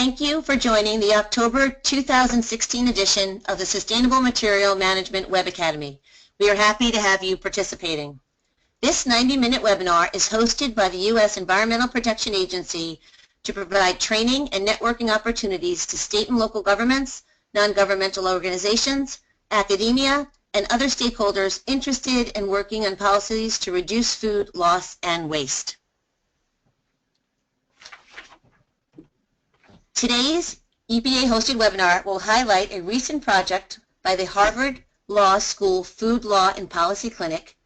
Thank you for joining the October 2016 edition of the Sustainable Material Management Web Academy. We are happy to have you participating. This 90-minute webinar is hosted by the U.S. Environmental Protection Agency to provide training and networking opportunities to state and local governments, non-governmental organizations, academia, and other stakeholders interested in working on policies to reduce food loss and waste. Today's EPA-hosted webinar will highlight a recent project by the Harvard Law School Food Law and Policy Clinic,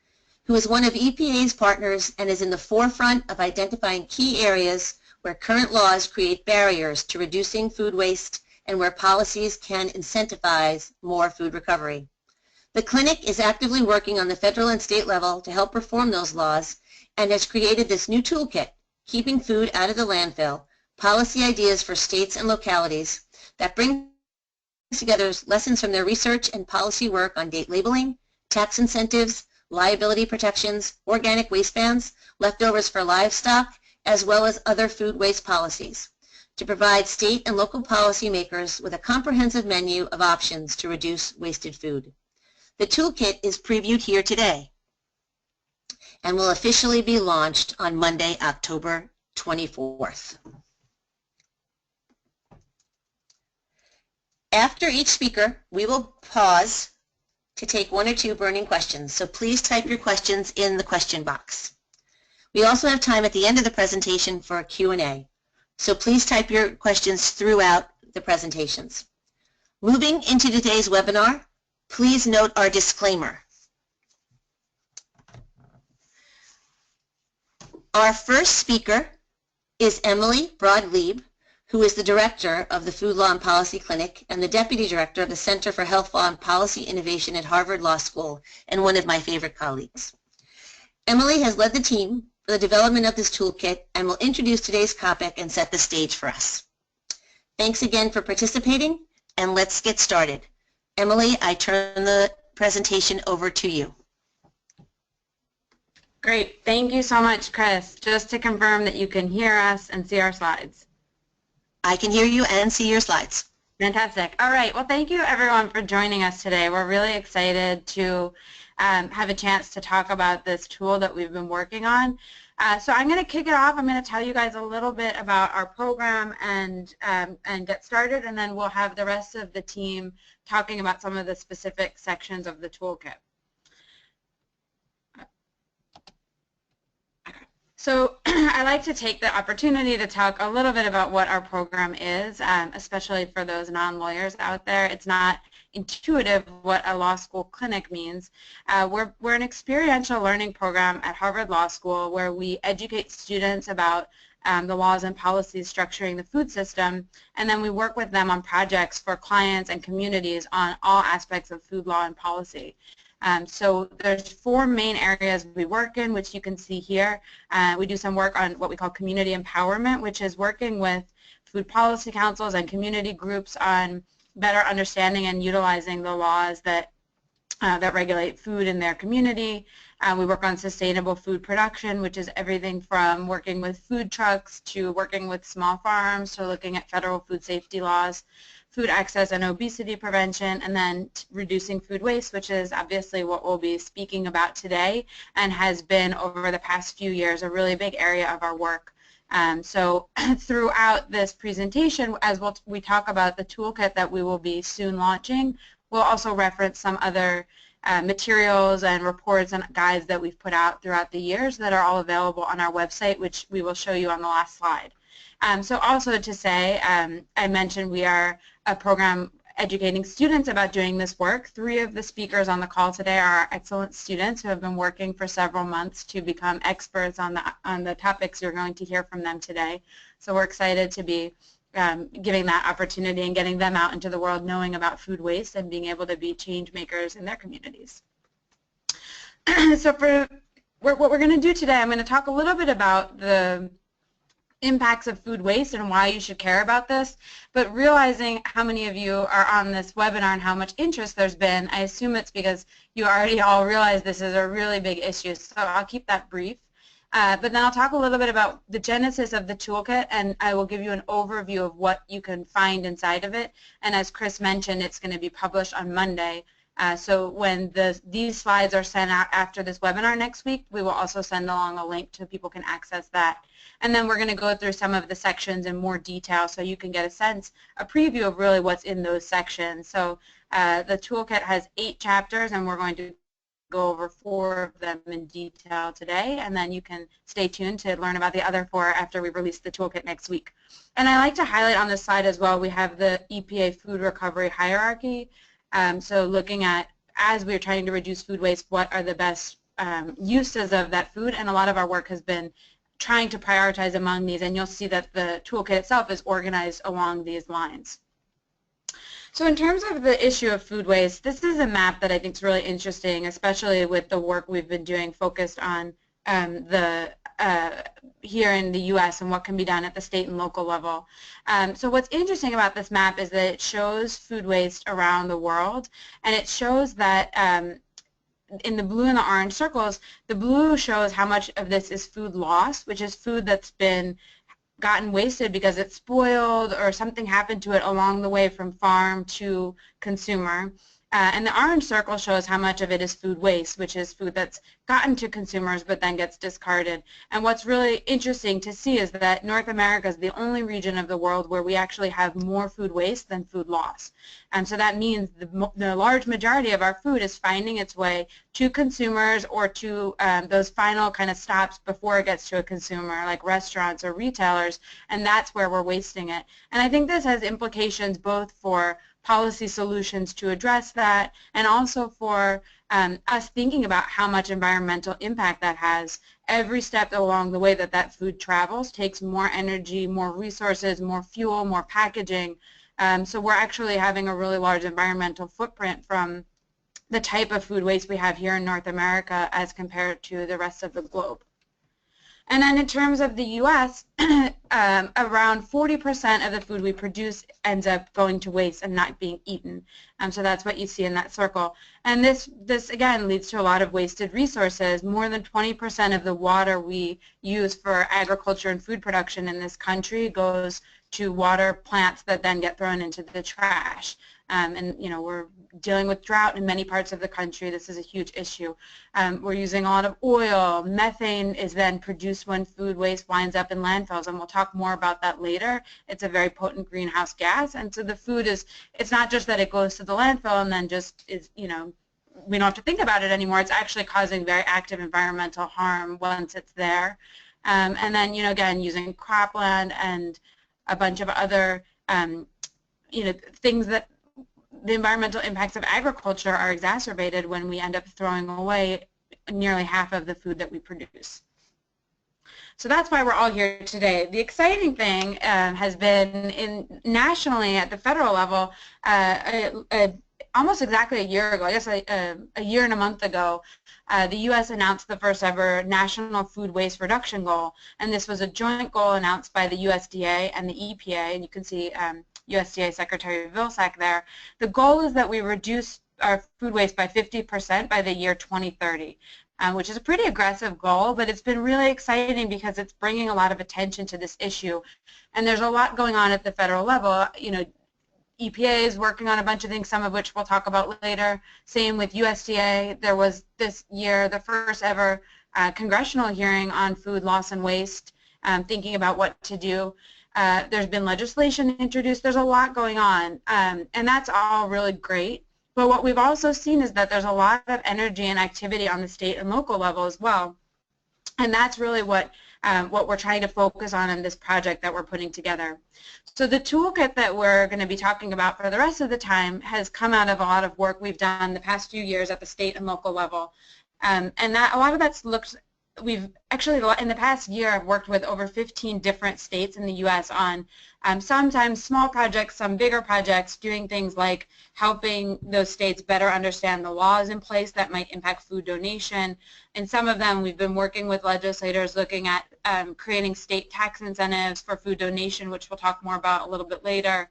who is one of EPA's partners and is in the forefront of identifying key areas where current laws create barriers to reducing food waste and where policies can incentivize more food recovery. The clinic is actively working on the federal and state level to help reform those laws and has created this new toolkit, Keeping Food Out of the Landfill, Policy Ideas for States and Localities, that brings together lessons from their research and policy work on date labeling, tax incentives, liability protections, organic waste bans, leftovers for livestock, as well as other food waste policies, to provide state and local policymakers with a comprehensive menu of options to reduce wasted food. The toolkit is previewed here today and will officially be launched on Monday, October 24th. After each speaker, we will pause to take one or two burning questions, so please type your questions in the question box. We also have time at the end of the presentation for a Q&A, so please type your questions throughout the presentations. Moving into today's webinar, please note our disclaimer. Our first speaker is Emily Broad-Lieb, who is the director of the Food Law and Policy Clinic and the deputy director of the Center for Health Law and Policy Innovation at Harvard Law School, and one of my favorite colleagues. Emily has led the team for the development of this toolkit and will introduce today's topic and set the stage for us. Thanks again for participating, and let's get started. Emily, I turn the presentation over to you. Great. Thank you so much, Chris. Just to confirm that you can hear us and see our slides. I can hear you and see your slides. Fantastic. All right. Well, thank you, everyone, for joining us today. We're really excited to have a chance to talk about this tool that we've been working on. So I'm going to kick it off. I'm going to tell you guys a little bit about our program and get started, and then we'll have the rest of the team talking about some of the specific sections of the toolkit. So I like to take the opportunity to talk a little bit about what our program is, especially for those non-lawyers out there. It's not intuitive what a law school clinic means. We're an experiential learning program at Harvard Law School where we educate students about the laws and policies structuring the food system, and then we work with them on projects for clients and communities on all aspects of food law and policy. So there's 4 main areas we work in, which you can see here. We do some work on what we call community empowerment, which is working with food policy councils and community groups on better understanding and utilizing the laws that regulate food in their community. We work on sustainable food production, which is everything from working with food trucks to working with small farms to looking at federal food safety laws, food access and obesity prevention, and then reducing food waste, which is obviously what we'll be speaking about today and has been over the past few years a really big area of our work. So throughout this presentation, as we talk about the toolkit that we will be soon launching, we'll also reference some other materials and reports and guides that we've put out throughout the years that are all available on our website, which we will show you on the last slide. So also to say, I mentioned we are a program educating students about doing this work. 3 of the speakers on the call today are excellent students who have been working for several months to become experts on the topics you're going to hear from them today. So we're excited to be giving that opportunity and getting them out into the world knowing about food waste and being able to be change makers in their communities. So for what we're going to do today, I'm going to talk a little bit about the impacts of food waste and why you should care about this, but realizing how many of you are on this webinar and how much interest there's been, I assume it's because you already all realize this is a really big issue, so I'll keep that brief. But then I'll talk a little bit about the genesis of the toolkit, and I will give you an overview of what you can find inside of it. And as Chris mentioned, it's going to be published on Monday. So when these slides are sent out after this webinar next week, we will also send along a link so people can access that. And then we're going to go through some of the sections in more detail so you can get a preview of really what's in those sections. So the toolkit has 8 chapters, and we're going to go over 4 of them in detail today, and then you can stay tuned to learn about the other 4 after we release the toolkit next week. And I like to highlight on this slide as well, we have the EPA food recovery hierarchy. So looking at, as we're trying to reduce food waste, what are the best uses of that food, and a lot of our work has been trying to prioritize among these, and you'll see that the toolkit itself is organized along these lines. So in terms of the issue of food waste, this is a map that I think is really interesting, especially with the work we've been doing focused on here in the U.S. and what can be done at the state and local level. So what's interesting about this map is that it shows food waste around the world, and it shows that in the blue and the orange circles, the blue shows how much of this is food loss, which is food that's been gotten wasted because it's spoiled or something happened to it along the way from farm to consumer. And the orange circle shows how much of it is food waste, which is food that's gotten to consumers but then gets discarded. And what's really interesting to see is that North America is the only region of the world where we actually have more food waste than food loss. And so that means the large majority of our food is finding its way to consumers or to those final kind of stops before it gets to a consumer, like restaurants or retailers, and that's where we're wasting it. And I think this has implications both for policy solutions to address that, and also for us thinking about how much environmental impact that has. Every step along the way that that food travels takes more energy, more resources, more fuel, more packaging. So we're actually having a really large environmental footprint from the type of food waste we have here in North America as compared to the rest of the globe. And then in terms of the U.S., around 40% of the food we produce ends up going to waste and not being eaten. So that's what you see in that circle. And this again leads to a lot of wasted resources. More than 20% of the water we use for agriculture and food production in this country goes to water plants that then get thrown into the trash. And you know, we're dealing with drought in many parts of the country. This is a huge issue. We're using a lot of oil. Methane is then produced when food waste winds up in landfills, and we'll talk more about that later. It's a very potent greenhouse gas, and so the food is, it's not just that it goes to the landfill and then just is, you know, we don't have to think about it anymore. It's actually causing very active environmental harm once it's there. And then, you know, again, using cropland and a bunch of other, you know, things that the environmental impacts of agriculture are exacerbated when we end up throwing away nearly half of the food that we produce. So that's why we're all here today. The exciting thing has been nationally at the federal level, almost exactly a year ago, I guess a year and a month ago, the U.S. announced the first ever national food waste reduction goal, and this was a joint goal announced by the USDA and the EPA, and you can see USDA Secretary Vilsack there. The goal is that we reduce our food waste by 50% by the year 2030. Which is a pretty aggressive goal, but it's been really exciting because it's bringing a lot of attention to this issue. And there's a lot going on at the federal level. You know, EPA is working on a bunch of things, some of which we'll talk about later. Same with USDA. There was this year the first ever congressional hearing on food loss and waste, thinking about what to do. There's been legislation introduced. There's a lot going on, and that's all really great. But what we've also seen is that there's a lot of energy and activity on the state and local level as well, and that's really what we're trying to focus on in this project that we're putting together. So the toolkit that we're going to be talking about for the rest of the time has come out of a lot of work we've done the past few years at the state and local level, and that a lot of that's looked. We've actually, in the past year, I've worked with over 15 different states in the U.S. on sometimes small projects, some bigger projects, doing things like helping those states better understand the laws in place that might impact food donation. And some of them, we've been working with legislators looking at creating state tax incentives for food donation, which we'll talk more about a little bit later.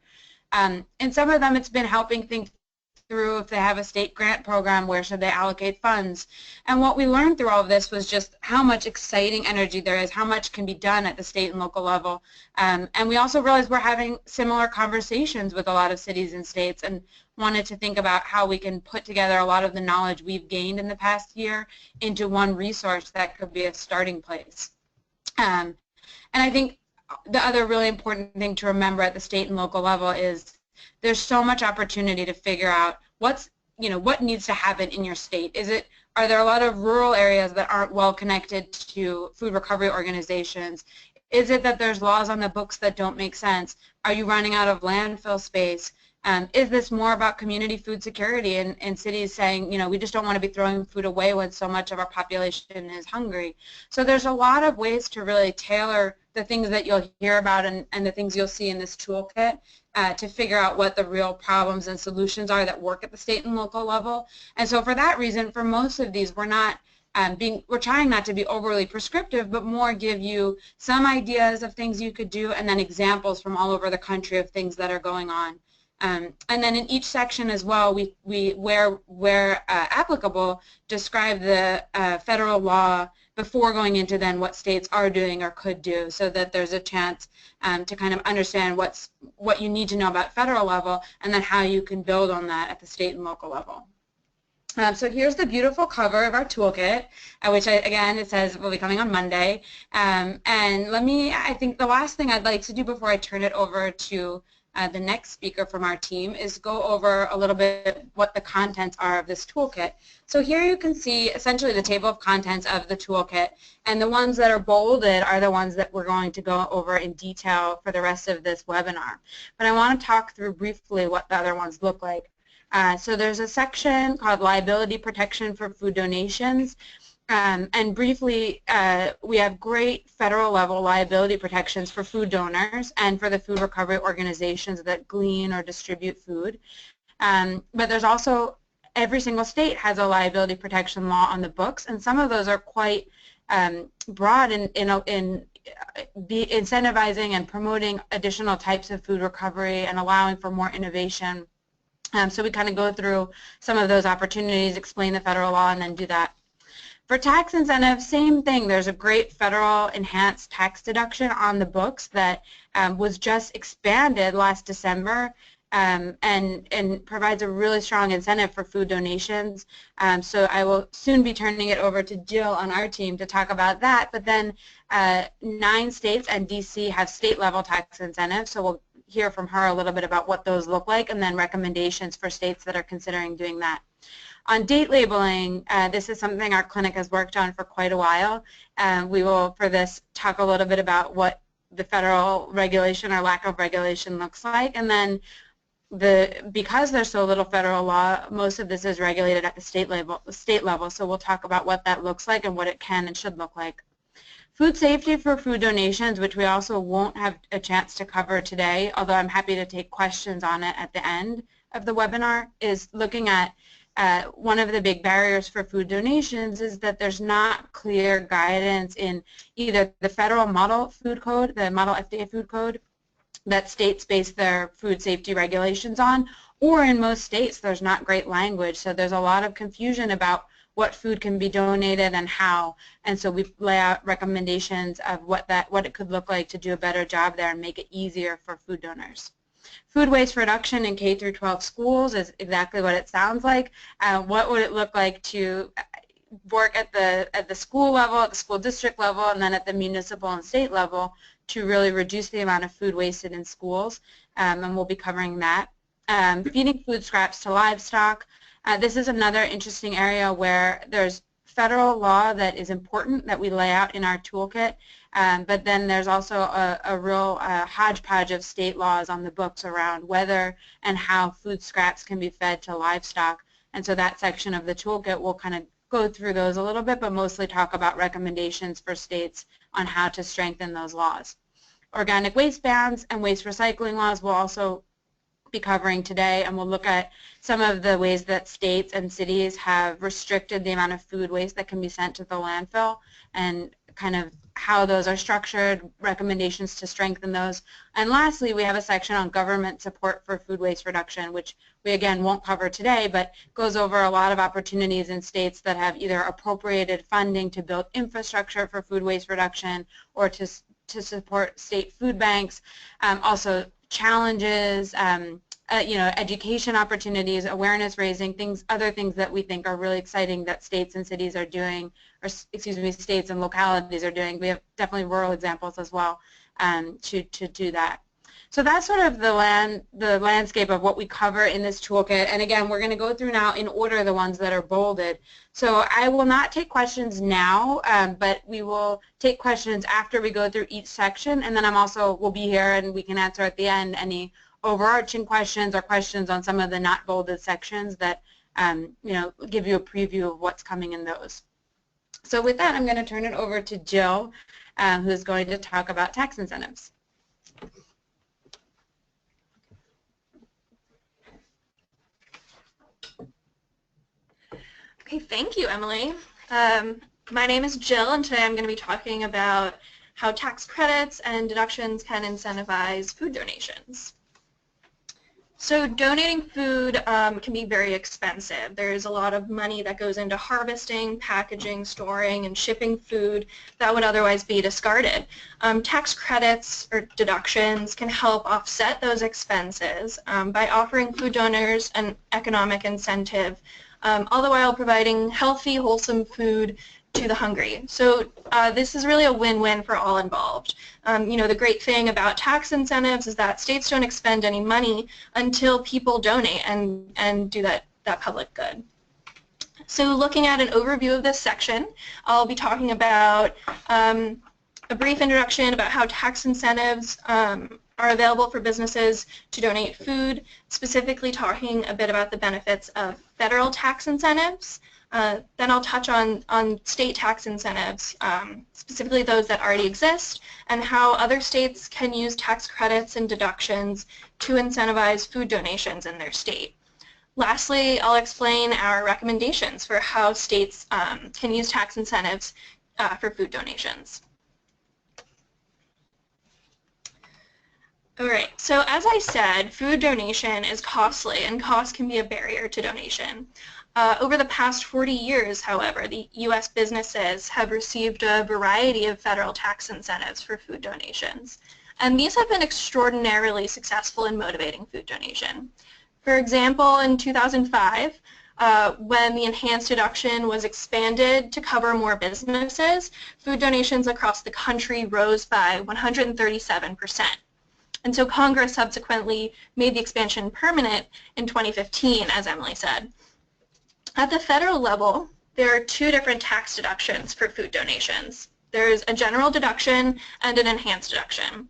And some of them, it's been helping think through if they have a state grant program, where should they allocate funds. And what we learned through all of this was just how much exciting energy there is, how much can be done at the state and local level. And we also realized we're having similar conversations with a lot of cities and states, and wanted to think about how we can put together a lot of the knowledge we've gained in the past year into one resource that could be a starting place. And I think the other really important thing to remember at the state and local level is there's so much opportunity to figure out what needs to happen in your state. Are there a lot of rural areas that aren't well connected to food recovery organizations? Is it that there's laws on the books that don't make sense? Are you running out of landfill space? Is this more about community food security and cities saying, we just don't want to be throwing food away when so much of our population is hungry? So there's a lot of ways to really tailor the things that you'll hear about and the things you'll see in this toolkit to figure out what the real problems and solutions are that work at the state and local level. And so for that reason, for most of these, we're trying not to be overly prescriptive, but more give you some ideas of things you could do and then examples from all over the country of things that are going on. And then in each section as well, we where applicable, describe the federal law before going into then what states are doing or could do, so that there's a chance to kind of understand what you need to know about federal level and then how you can build on that at the state and local level. So here's the beautiful cover of our toolkit, which again it says will be coming on Monday. And I think the last thing I'd like to do before I turn it over to the next speaker from our team is go over a little bit what the contents are of this toolkit. So here you can see essentially the table of contents of the toolkit, and the ones that are bolded are the ones that we're going to go over in detail for the rest of this webinar. But I want to talk through briefly what the other ones look like. So there's a section called liability protection for food donations. And briefly, we have great federal level liability protections for food donors and for the food recovery organizations that glean or distribute food. But there's also, every single state has a liability protection law on the books, and some of those are quite broad in incentivizing and promoting additional types of food recovery and allowing for more innovation. So we kind of go through some of those opportunities, explain the federal law, and then do that. For tax incentives, same thing. There's a great federal enhanced tax deduction on the books that was just expanded last December and provides a really strong incentive for food donations. So I will soon be turning it over to Jill on our team to talk about that. But then 9 states and DC have state-level tax incentives, so we'll hear from her a little bit about what those look like and then recommendations for states that are considering doing that. On date labeling, this is something our clinic has worked on for quite a while. We will, for this, talk a little bit about what the federal regulation or lack of regulation looks like. And then because there's so little federal law, most of this is regulated at the state level. So we'll talk about what that looks like and what it can and should look like. Food safety for food donations, which we also won't have a chance to cover today, although I'm happy to take questions on it at the end of the webinar, is looking at one of the big barriers for food donations is that there's not clear guidance in either the federal model food code, the model FDA food code that states base their food safety regulations on, or in most states there's not great language, so there's a lot of confusion about what food can be donated and how, and so we lay out recommendations of what it could look like to do a better job there and make it easier for food donors. Food waste reduction in K through 12 schools is exactly what it sounds like. What would it look like to work at the school level, at the school district level, and then at the municipal and state level to really reduce the amount of food wasted in schools, and we'll be covering that. Feeding food scraps to livestock. This is another interesting area where there's federal law that is important that we lay out in our toolkit, but then there's also a real hodgepodge of state laws on the books around whether and how food scraps can be fed to livestock. And so that section of the toolkit will kind of go through those a little bit, but mostly talk about recommendations for states on how to strengthen those laws. Organic waste bans and waste recycling laws will also be covering today, and we'll look at some of the ways that states and cities have restricted the amount of food waste that can be sent to the landfill and kind of how those are structured, recommendations to strengthen those. And lastly, we have a section on government support for food waste reduction, which we again won't cover today, but goes over a lot of opportunities in states that have either appropriated funding to build infrastructure for food waste reduction or to support state food banks, also challenges, education opportunities, awareness raising, other things that we think are really exciting that states and cities are doing, or excuse me, states and localities are doing. We have definitely rural examples as well to do that. So that's sort of the landscape of what we cover in this toolkit. And again, we're going to go through now in order the ones that are bolded. So I will not take questions now, but we will take questions after we go through each section. And then we'll be here and we can answer at the end any overarching questions or questions on some of the not bolded sections that give you a preview of what's coming in those. So with that, I'm going to turn it over to Jill, who's going to talk about tax incentives. Okay, thank you, Emily. My name is Jill, and today I'm going to be talking about how tax credits and deductions can incentivize food donations. So donating food can be very expensive. There's a lot of money that goes into harvesting, packaging, storing, and shipping food that would otherwise be discarded. Tax credits or deductions can help offset those expenses by offering food donors an economic incentive, all the while providing healthy, wholesome food to the hungry. So this is really a win-win for all involved. The great thing about tax incentives is that states don't expend any money until people donate and do that public good. So looking at an overview of this section, I'll be talking about a brief introduction about how tax incentives are available for businesses to donate food, specifically talking a bit about the benefits of federal tax incentives. Then I'll touch on state tax incentives, specifically those that already exist, and how other states can use tax credits and deductions to incentivize food donations in their state. Lastly, I'll explain our recommendations for how states can use tax incentives for food donations. All right, so as I said, food donation is costly, and cost can be a barrier to donation. Over the past 40 years, however, the U.S. businesses have received a variety of federal tax incentives for food donations, and these have been extraordinarily successful in motivating food donation. For example, in 2005, when the enhanced deduction was expanded to cover more businesses, food donations across the country rose by 137%. And so Congress subsequently made the expansion permanent in 2015, as Emily said. At the federal level, there are two different tax deductions for food donations. There's a general deduction and an enhanced deduction.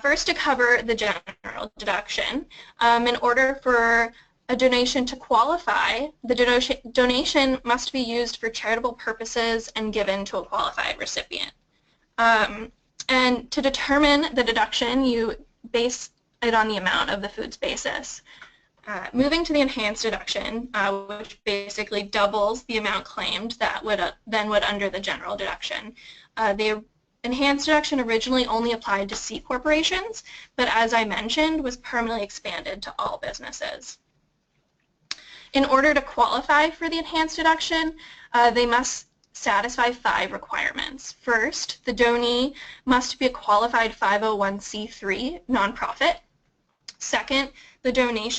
First, to cover the general deduction, in order for a donation to qualify, the donation must be used for charitable purposes and given to a qualified recipient. And to determine the deduction, you base it on the amount of the food's basis. Moving to the enhanced deduction, which basically doubles the amount claimed that would under the general deduction. The enhanced deduction originally only applied to C corporations, but as I mentioned, was permanently expanded to all businesses. In order to qualify for the enhanced deduction, they must satisfy 5 requirements. First, the donee must be a qualified 501c3 nonprofit. Second, the donee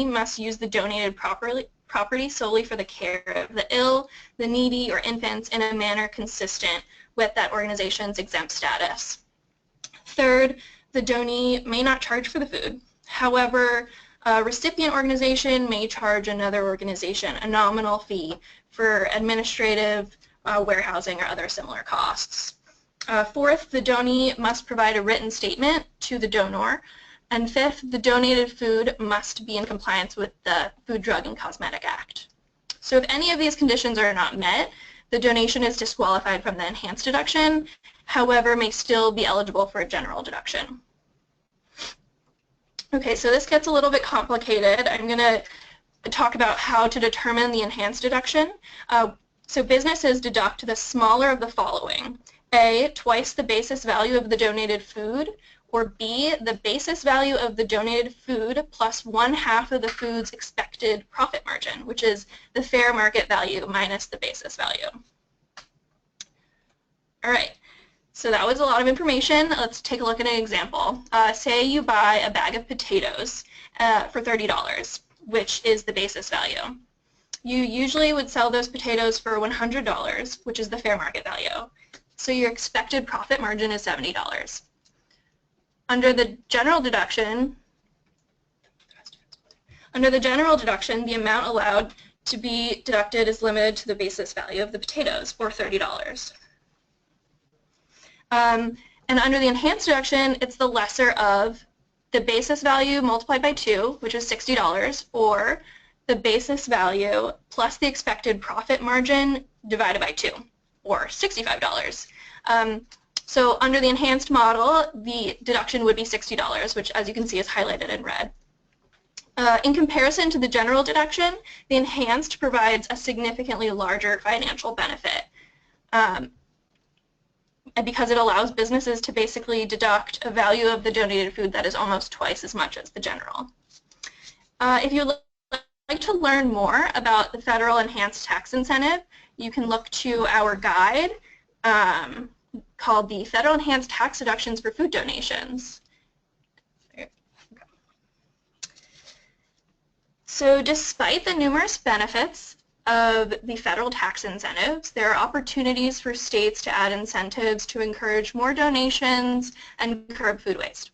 must use the donated property solely for the care of the ill, the needy, or infants in a manner consistent with that organization's exempt status. Third, the donee may not charge for the food. However, a recipient organization may charge another organization a nominal fee for administrative, warehousing, or other similar costs. Fourth, the donee must provide a written statement to the donor. And fifth, the donated food must be in compliance with the Food, Drug, and Cosmetic Act. So if any of these conditions are not met, the donation is disqualified from the enhanced deduction, however, may still be eligible for a general deduction. Okay, so this gets a little bit complicated. I'm going to talk about how to determine the enhanced deduction. So businesses deduct the smaller of the following: A, twice the basis value of the donated food, or B, the basis value of the donated food plus 1/2 of the food's expected profit margin, which is the fair market value minus the basis value. All right, so that was a lot of information. Let's take a look at an example. Say you buy a bag of potatoes for $30, which is the basis value. You usually would sell those potatoes for $100, which is the fair market value. So your expected profit margin is $70. Under the general deduction, the amount allowed to be deducted is limited to the basis value of the potatoes, or $30. And under the enhanced deduction, it's the lesser of the basis value multiplied by 2, which is $60, or the basis value plus the expected profit margin divided by 2, or $65. So under the enhanced model, the deduction would be $60, which, as you can see, is highlighted in red. In comparison to the general deduction, the enhanced provides a significantly larger financial benefit, because it allows businesses to basically deduct a value of the donated food that is almost twice as much as the general. If you'd like to learn more about the federal enhanced tax incentive, you can look to our guide called the Federal Enhanced Tax Deductions for Food Donations. So despite the numerous benefits of the federal tax incentives, there are opportunities for states to add incentives to encourage more donations and curb food waste.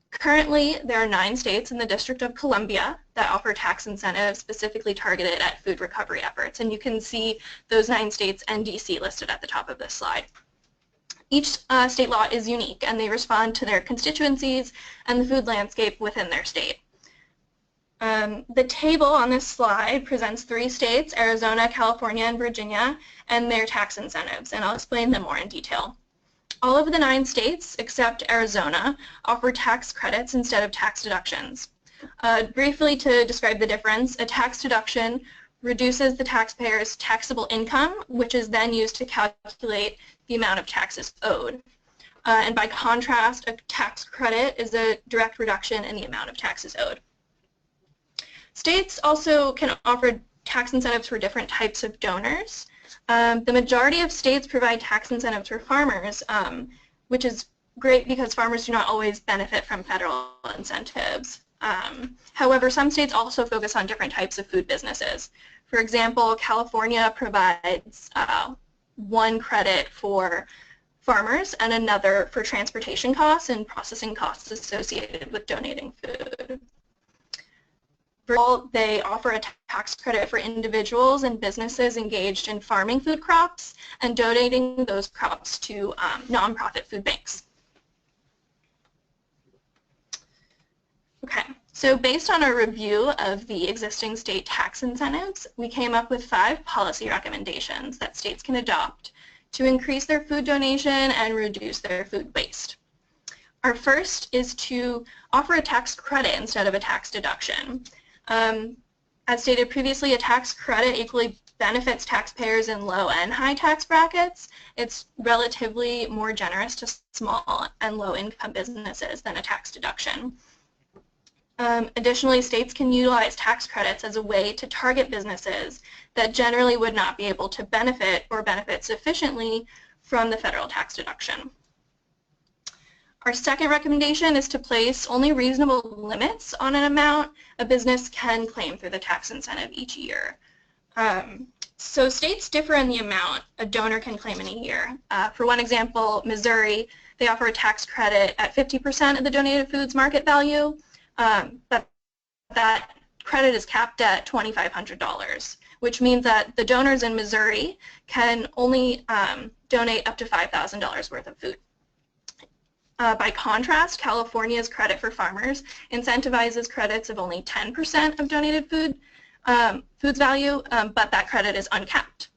Currently, there are 9 states in the District of Columbia that offer tax incentives specifically targeted at food recovery efforts, and you can see those 9 states and DC listed at the top of this slide. Each state law is unique, and they respond to their constituencies and the food landscape within their state. The table on this slide presents 3 states, Arizona, California, and Virginia, and their tax incentives, and I'll explain them more in detail. All of the 9 states, except Arizona, offer tax credits instead of tax deductions. Briefly to describe the difference, a tax deduction reduces the taxpayer's taxable income, which is then used to calculate the amount of taxes owed. And by contrast, a tax credit is a direct reduction in the amount of taxes owed. States also can offer tax incentives for different types of donors. The majority of states provide tax incentives for farmers, which is great because farmers do not always benefit from federal incentives. However, some states also focus on different types of food businesses. For example, California provides one credit for farmers and another for transportation costs and processing costs associated with donating food. They offer a tax credit for individuals and businesses engaged in farming food crops and donating those crops to nonprofit food banks. Okay, so based on a review of the existing state tax incentives, we came up with 5 policy recommendations that states can adopt to increase their food donation and reduce their food waste. Our first is to offer a tax credit instead of a tax deduction. As stated previously, a tax credit equally benefits taxpayers in low and high tax brackets. It's relatively more generous to small and low income businesses than a tax deduction. Additionally, states can utilize tax credits as a way to target businesses that generally would not be able to benefit or benefit sufficiently from the federal tax deduction. Our second recommendation is to place only reasonable limits on an amount a business can claim through the tax incentive each year. So states differ in the amount a donor can claim in a year. For one example, Missouri, they offer a tax credit at 50% of the donated foods market value, but that credit is capped at $2,500, which means that the donors in Missouri can only donate up to $5,000 worth of food. By contrast, California's credit for farmers incentivizes credits of only 10% of donated food's value, but that credit is uncapped.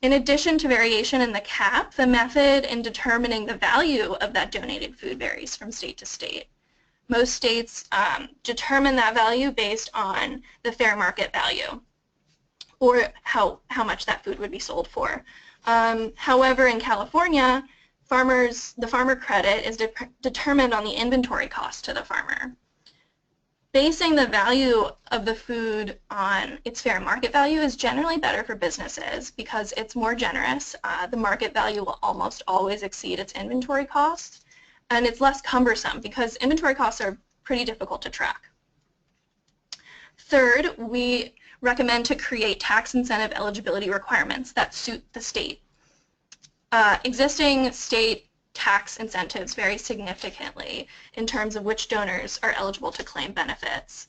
In addition to variation in the cap, the method in determining the value of that donated food varies from state to state. Most states determine that value based on the fair market value, or how much that food would be sold for. However, in California, the farmer credit is determined on the inventory cost to the farmer. Basing the value of the food on its fair market value is generally better for businesses because it's more generous. The market value will almost always exceed its inventory cost, and it's less cumbersome because inventory costs are pretty difficult to track. Third, we recommend to create tax incentive eligibility requirements that suit the state. Existing state tax incentives vary significantly in terms of which donors are eligible to claim benefits.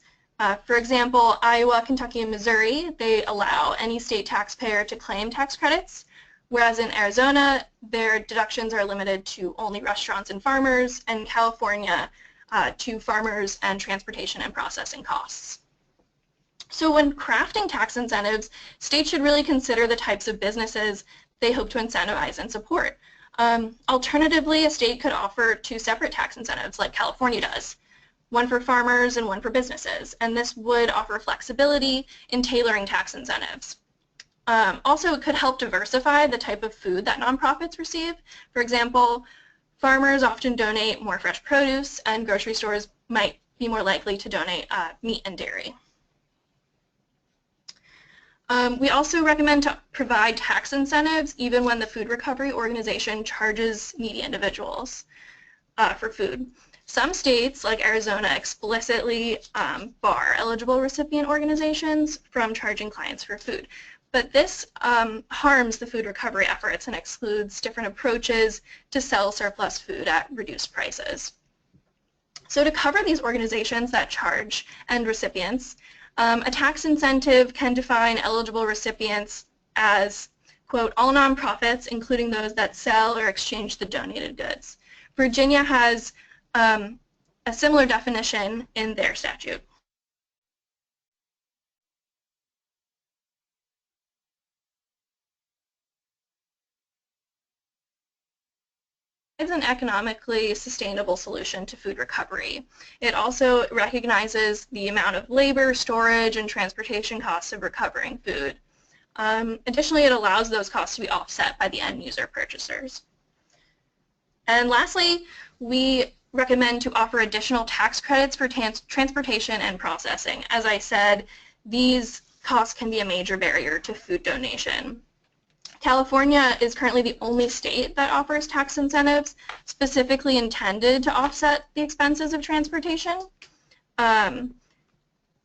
For example, Iowa, Kentucky, and Missouri, they allow any state taxpayer to claim tax credits, whereas in Arizona, their deductions are limited to only restaurants and farmers, and California to farmers and transportation and processing costs. So when crafting tax incentives, states should really consider the types of businesses they hope to incentivize and support. Alternatively, a state could offer two separate tax incentives like California does, one for farmers and one for businesses, and this would offer flexibility in tailoring tax incentives. Also, it could help diversify the type of food that nonprofits receive. For example, farmers often donate more fresh produce, and grocery stores might be more likely to donate meat and dairy. We also recommend to provide tax incentives even when the food recovery organization charges needy individuals for food. Some states, like Arizona, explicitly bar eligible recipient organizations from charging clients for food. But this harms the food recovery efforts and excludes different approaches to sell surplus food at reduced prices. So to cover these organizations that charge and recipients, a tax incentive can define eligible recipients as, quote, all nonprofits, including those that sell or exchange the donated goods. Virginia has a similar definition in their statute. It's an economically sustainable solution to food recovery. It also recognizes the amount of labor, storage, and transportation costs of recovering food. Additionally, it allows those costs to be offset by the end user purchasers. And lastly, we recommend to offer additional tax credits for transportation and processing. As I said, these costs can be a major barrier to food donation. California is currently the only state that offers tax incentives specifically intended to offset the expenses of transportation.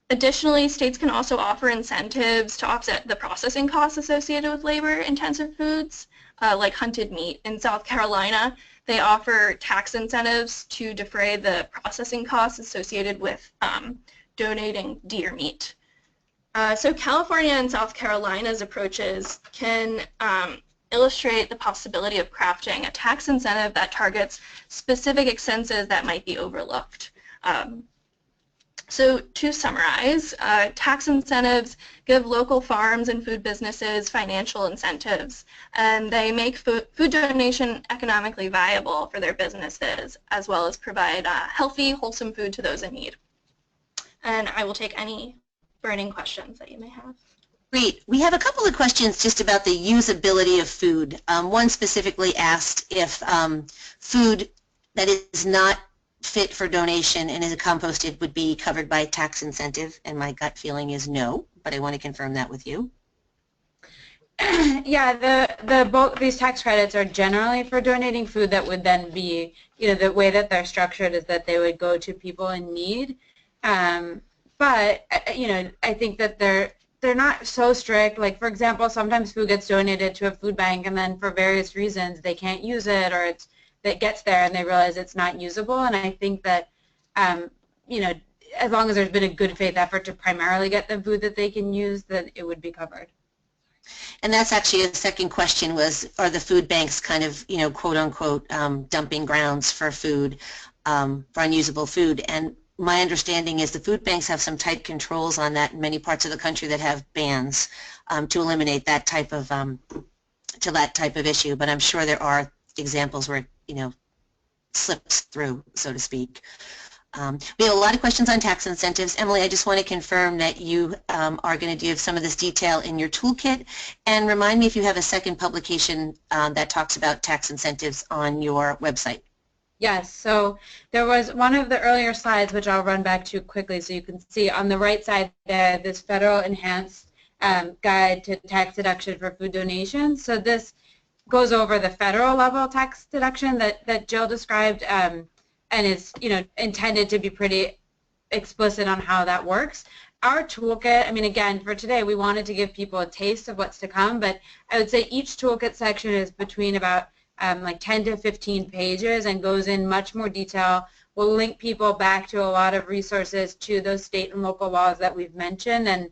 Additionally, states can also offer incentives to offset the processing costs associated with labor-intensive foods, like hunted meat. In South Carolina, they offer tax incentives to defray the processing costs associated with donating deer meat. So California and South Carolina's approaches can illustrate the possibility of crafting a tax incentive that targets specific expenses that might be overlooked. So to summarize, tax incentives give local farms and food businesses financial incentives, and they make food donation economically viable for their businesses, as well as provide healthy, wholesome food to those in need. And I will take any burning questions that you may have. Great. We have a couple of questions just about the usability of food. One specifically asked if food that is not fit for donation and is composted would be covered by tax incentive, and my gut feeling is no, but I want to confirm that with you. Yeah, these tax credits are generally for donating food that would then be, the way that they're structured is that they would go to people in need. But I think that they're not so strict. Like, for example, sometimes food gets donated to a food bank and then for various reasons they can't use it, or it gets there and they realize it's not usable. And I think that as long as there's been a good faith effort to primarily get them food that they can use, that it would be covered. And that's actually a second question, was, are the food banks kind of, quote unquote, dumping grounds for food, for unusable food? And my understanding is the food banks have some tight controls on that in many parts of the country that have bans to eliminate that type of issue. But I'm sure there are examples where it slips through, so to speak. We have a lot of questions on tax incentives. Emily, I just want to confirm that you are going to give some of this detail in your toolkit, and remind me if you have a second publication that talks about tax incentives on your website. Yes, so there was one of the earlier slides which I'll run back to quickly so you can see on the right side there this federal enhanced guide to tax deduction for food donations. So this goes over the federal level tax deduction that Jill described, and is intended to be pretty explicit on how that works. Our toolkit, I mean, again, for today we wanted to give people a taste of what's to come, but I would say each toolkit section is between about like 10 to 15 pages and goes in much more detail. We'll link people back to a lot of resources to those state and local laws that we've mentioned, and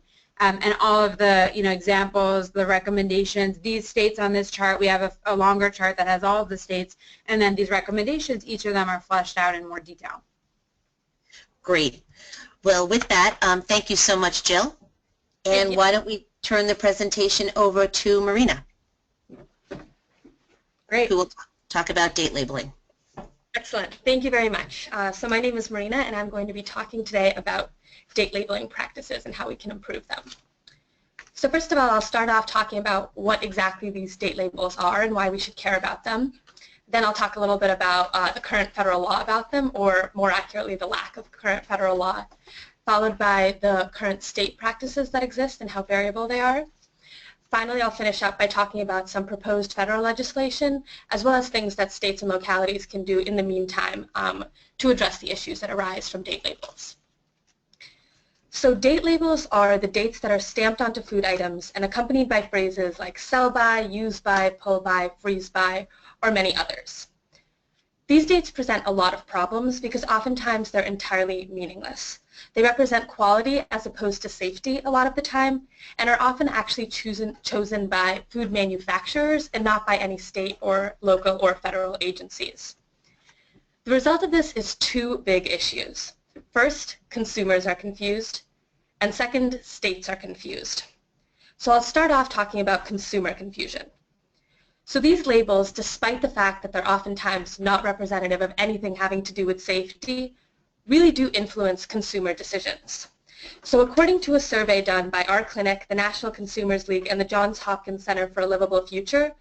all of the examples, the recommendations. These states on this chart, we have a longer chart that has all of the states, and then these recommendations, each of them are fleshed out in more detail. Great. Well, with that, thank you so much, Jill. And why don't we turn the presentation over to Marina, Great. who will talk about date labeling. Excellent. Thank you very much. So my name is Marina, and I'm going to be talking today about date labeling practices and how we can improve them. So first of all, I'll start off talking about what exactly these date labels are and why we should care about them. Then I'll talk a little bit about the current federal law about them, or more accurately, the lack of current federal law, followed by the current state practices that exist and how variable they are. Finally, I'll finish up by talking about some proposed federal legislation, as well as things that states and localities can do in the meantime to address the issues that arise from date labels. So date labels are the dates that are stamped onto food items and accompanied by phrases like sell by, use by, pull by, freeze by, or many others. These dates present a lot of problems because oftentimes they're entirely meaningless. They represent quality as opposed to safety a lot of the time, and are often actually chosen by food manufacturers and not by any state or local or federal agencies. The result of this is two big issues. First, consumers are confused, and second, states are confused. So I'll start off talking about consumer confusion. So these labels, despite the fact that they're oftentimes not representative of anything having to do with safety, really do influence consumer decisions. So according to a survey done by our clinic, the National Consumers League, and the Johns Hopkins Center for a Livable Future,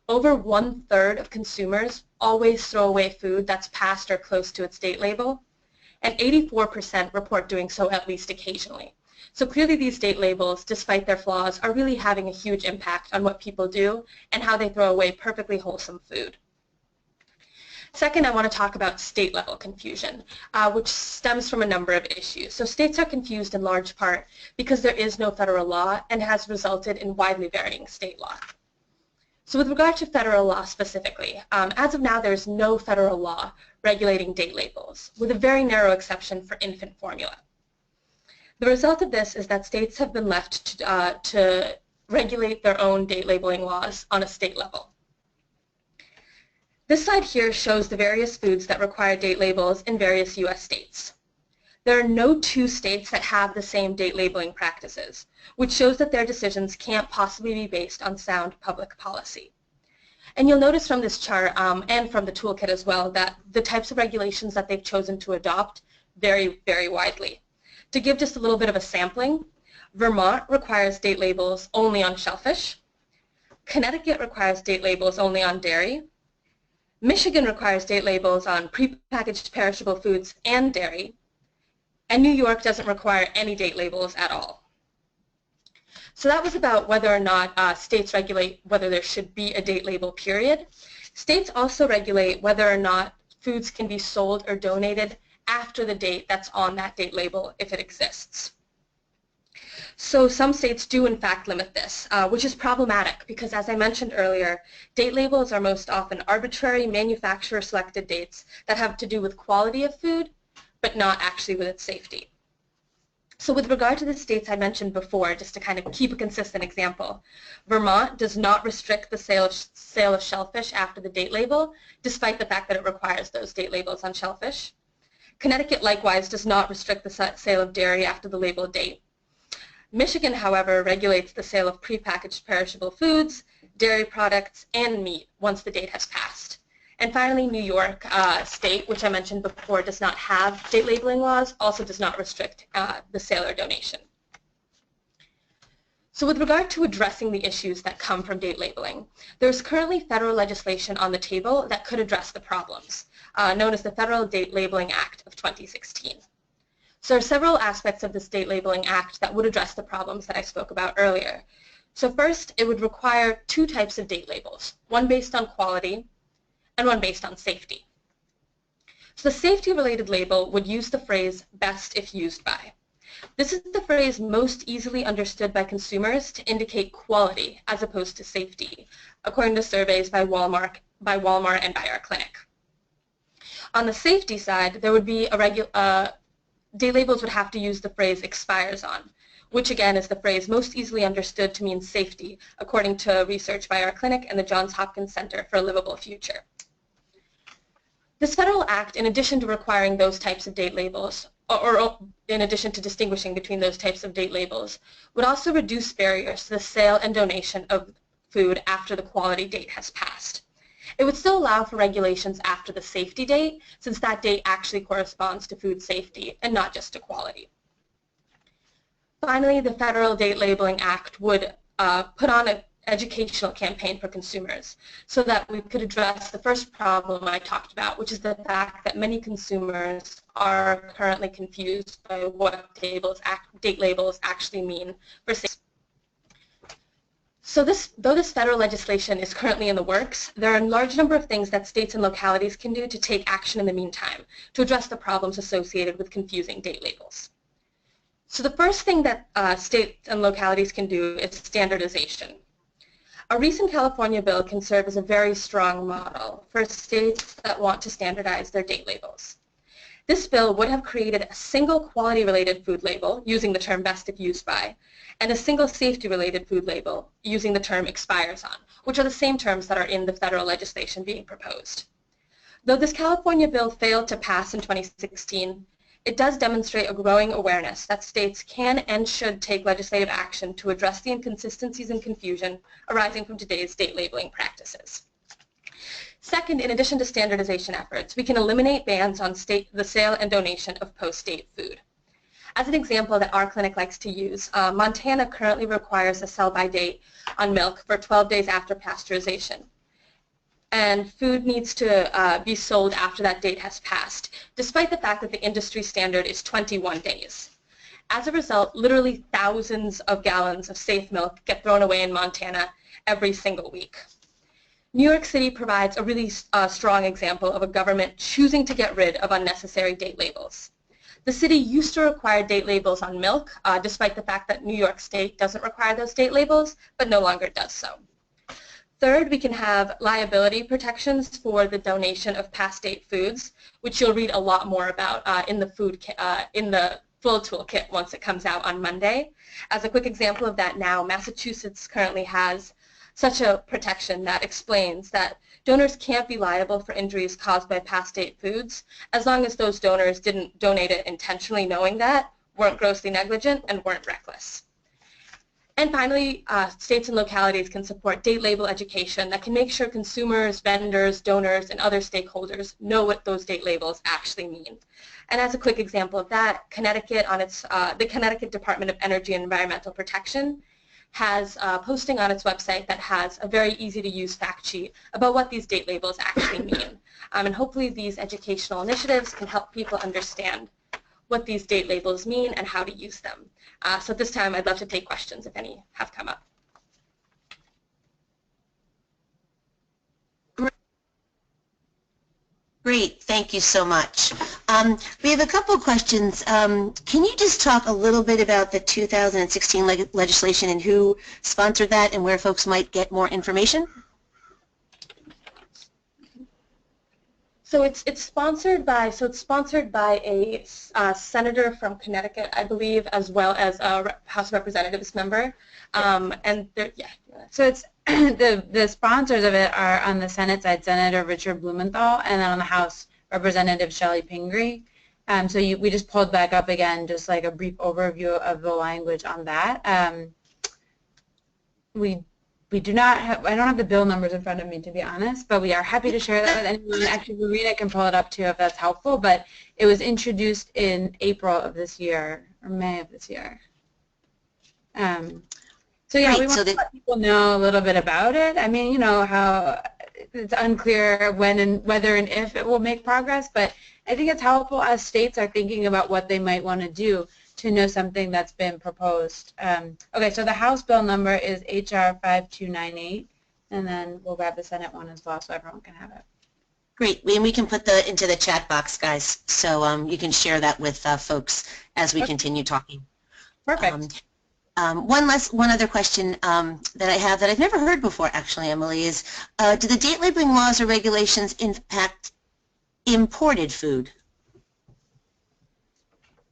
over 1/3 of consumers always throw away food that's past or close to its date label, and 84% report doing so at least occasionally. So clearly these date labels, despite their flaws, are really having a huge impact on what people do and how they throw away perfectly wholesome food. Second, I want to talk about state-level confusion, which stems from a number of issues. So states are confused in large part because there is no federal law and has resulted in widely varying state law. So with regard to federal law specifically, as of now there is no federal law regulating date labels, with a very narrow exception for infant formula. The result of this is that states have been left to regulate their own date labeling laws on a state level. This slide here shows the various foods that require date labels in various U.S. states. There are no two states that have the same date labeling practices, which shows that their decisions can't possibly be based on sound public policy. And you'll notice from this chart and from the toolkit as well that the types of regulations that they've chosen to adopt vary very widely. To give just a little bit of a sampling, Vermont requires date labels only on shellfish. Connecticut requires date labels only on dairy. Michigan requires date labels on prepackaged perishable foods and dairy. And New York doesn't require any date labels at all. So that was about whether or not states regulate whether there should be a date label, period. States also regulate whether or not foods can be sold or donated after the date that's on that date label, if it exists. So some states do in fact limit this, which is problematic because, as I mentioned earlier, date labels are most often arbitrary manufacturer-selected dates that have to do with quality of food, but not actually with its safety. So with regard to the states I mentioned before, just to kind of keep a consistent example, Vermont does not restrict the sale of shellfish after the date label, despite the fact that it requires those date labels on shellfish. Connecticut likewise does not restrict the sale of dairy after the label date. Michigan, however, regulates the sale of prepackaged perishable foods, dairy products, and meat once the date has passed. And finally, New York State, which I mentioned before, does not have date labeling laws, also does not restrict the sale or donation. So with regard to addressing the issues that come from date labeling, there's currently federal legislation on the table that could address the problems, known as the Federal Date Labeling Act of 2016. So there are several aspects of this Date Labeling Act that would address the problems that I spoke about earlier. So first, it would require two types of date labels, one based on quality and one based on safety. So the safety-related label would use the phrase best if used by. This is the phrase most easily understood by consumers to indicate quality as opposed to safety, according to surveys by Walmart and by our clinic. On the safety side, there would be date labels would have to use the phrase expires on, which again is the phrase most easily understood to mean safety, according to research by our clinic and the Johns Hopkins Center for a Livable Future. This federal act, in addition to requiring those types of date labels, or in addition to distinguishing between those types of date labels, would also reduce barriers to the sale and donation of food after the quality date has passed. It would still allow for regulations after the safety date, since that date actually corresponds to food safety and not just to quality. Finally, the Federal Date Labeling Act would put on an educational campaign for consumers so that we could address the first problem I talked about, which is the fact that many consumers are currently confused by what date labels actually mean for safety. So though this federal legislation is currently in the works, there are a large number of things that states and localities can do to take action in the meantime to address the problems associated with confusing date labels. So the first thing that states and localities can do is standardization. A recent California bill can serve as a very strong model for states that want to standardize their date labels. This bill would have created a single quality-related food label using the term best if used by, and a single safety-related food label using the term expires on, which are the same terms that are in the federal legislation being proposed. Though this California bill failed to pass in 2016, it does demonstrate a growing awareness that states can and should take legislative action to address the inconsistencies and confusion arising from today's date labeling practices. Second, in addition to standardization efforts, we can eliminate bans on the sale and donation of post-date food. As an example that our clinic likes to use, Montana currently requires a sell-by date on milk for 12 days after pasteurization. And food needs to be sold after that date has passed, despite the fact that the industry standard is 21 days. As a result, literally thousands of gallons of safe milk get thrown away in Montana every single week. New York City provides a really strong example of a government choosing to get rid of unnecessary date labels. The city used to require date labels on milk, despite the fact that New York State doesn't require those date labels, but no longer does so. Third, we can have liability protections for the donation of past-date foods, which you'll read a lot more about in the full toolkit once it comes out on Monday. As a quick example of that now, Massachusetts currently has such a protection that explains that donors can't be liable for injuries caused by past-date foods as long as those donors didn't donate it intentionally knowing that, weren't grossly negligent, and weren't reckless. And finally, states and localities can support date label education that can make sure consumers, vendors, donors, and other stakeholders know what those date labels actually mean. And as a quick example of that, Connecticut the Connecticut Department of Energy and Environmental Protection has a posting on its website that has a very easy-to-use fact sheet about what these date labels actually mean. And hopefully these educational initiatives can help people understand what these date labels mean and how to use them. So at this time, I'd love to take questions if any have come up. Great, thank you so much. We have a couple of questions. Can you just talk a little bit about the 2016 legislation and who sponsored that and where folks might get more information? So it's sponsored by a senator from Connecticut, I believe, as well as a House of Representatives member. And yeah. So it's the sponsors of it are on the Senate side, Senator Richard Blumenthal, and then on the House, Representative Shelley Pingree. So we just pulled back up again, just like a brief overview of the language on that. We we do not have, I don't have the bill numbers in front of me, to be honest, but we are happy to share that with anyone. Actually, Marina can pull it up too if that's helpful, but it was introduced in April of this year, or May of this year. So yeah, we want to let people know a little bit about it. I mean, you know, how it's unclear when and whether and if it will make progress, but I think it's helpful as states are thinking about what they might want to do to know something that's been proposed. Okay, so the House bill number is HR 5298, and then we'll grab the Senate one as well so everyone can have it. Great, and we can put the into the chat box, guys, so you can share that with folks as we continue talking. Perfect. One other question that I have that I've never heard before, actually, Emily, is do the date labeling laws or regulations impact imported food?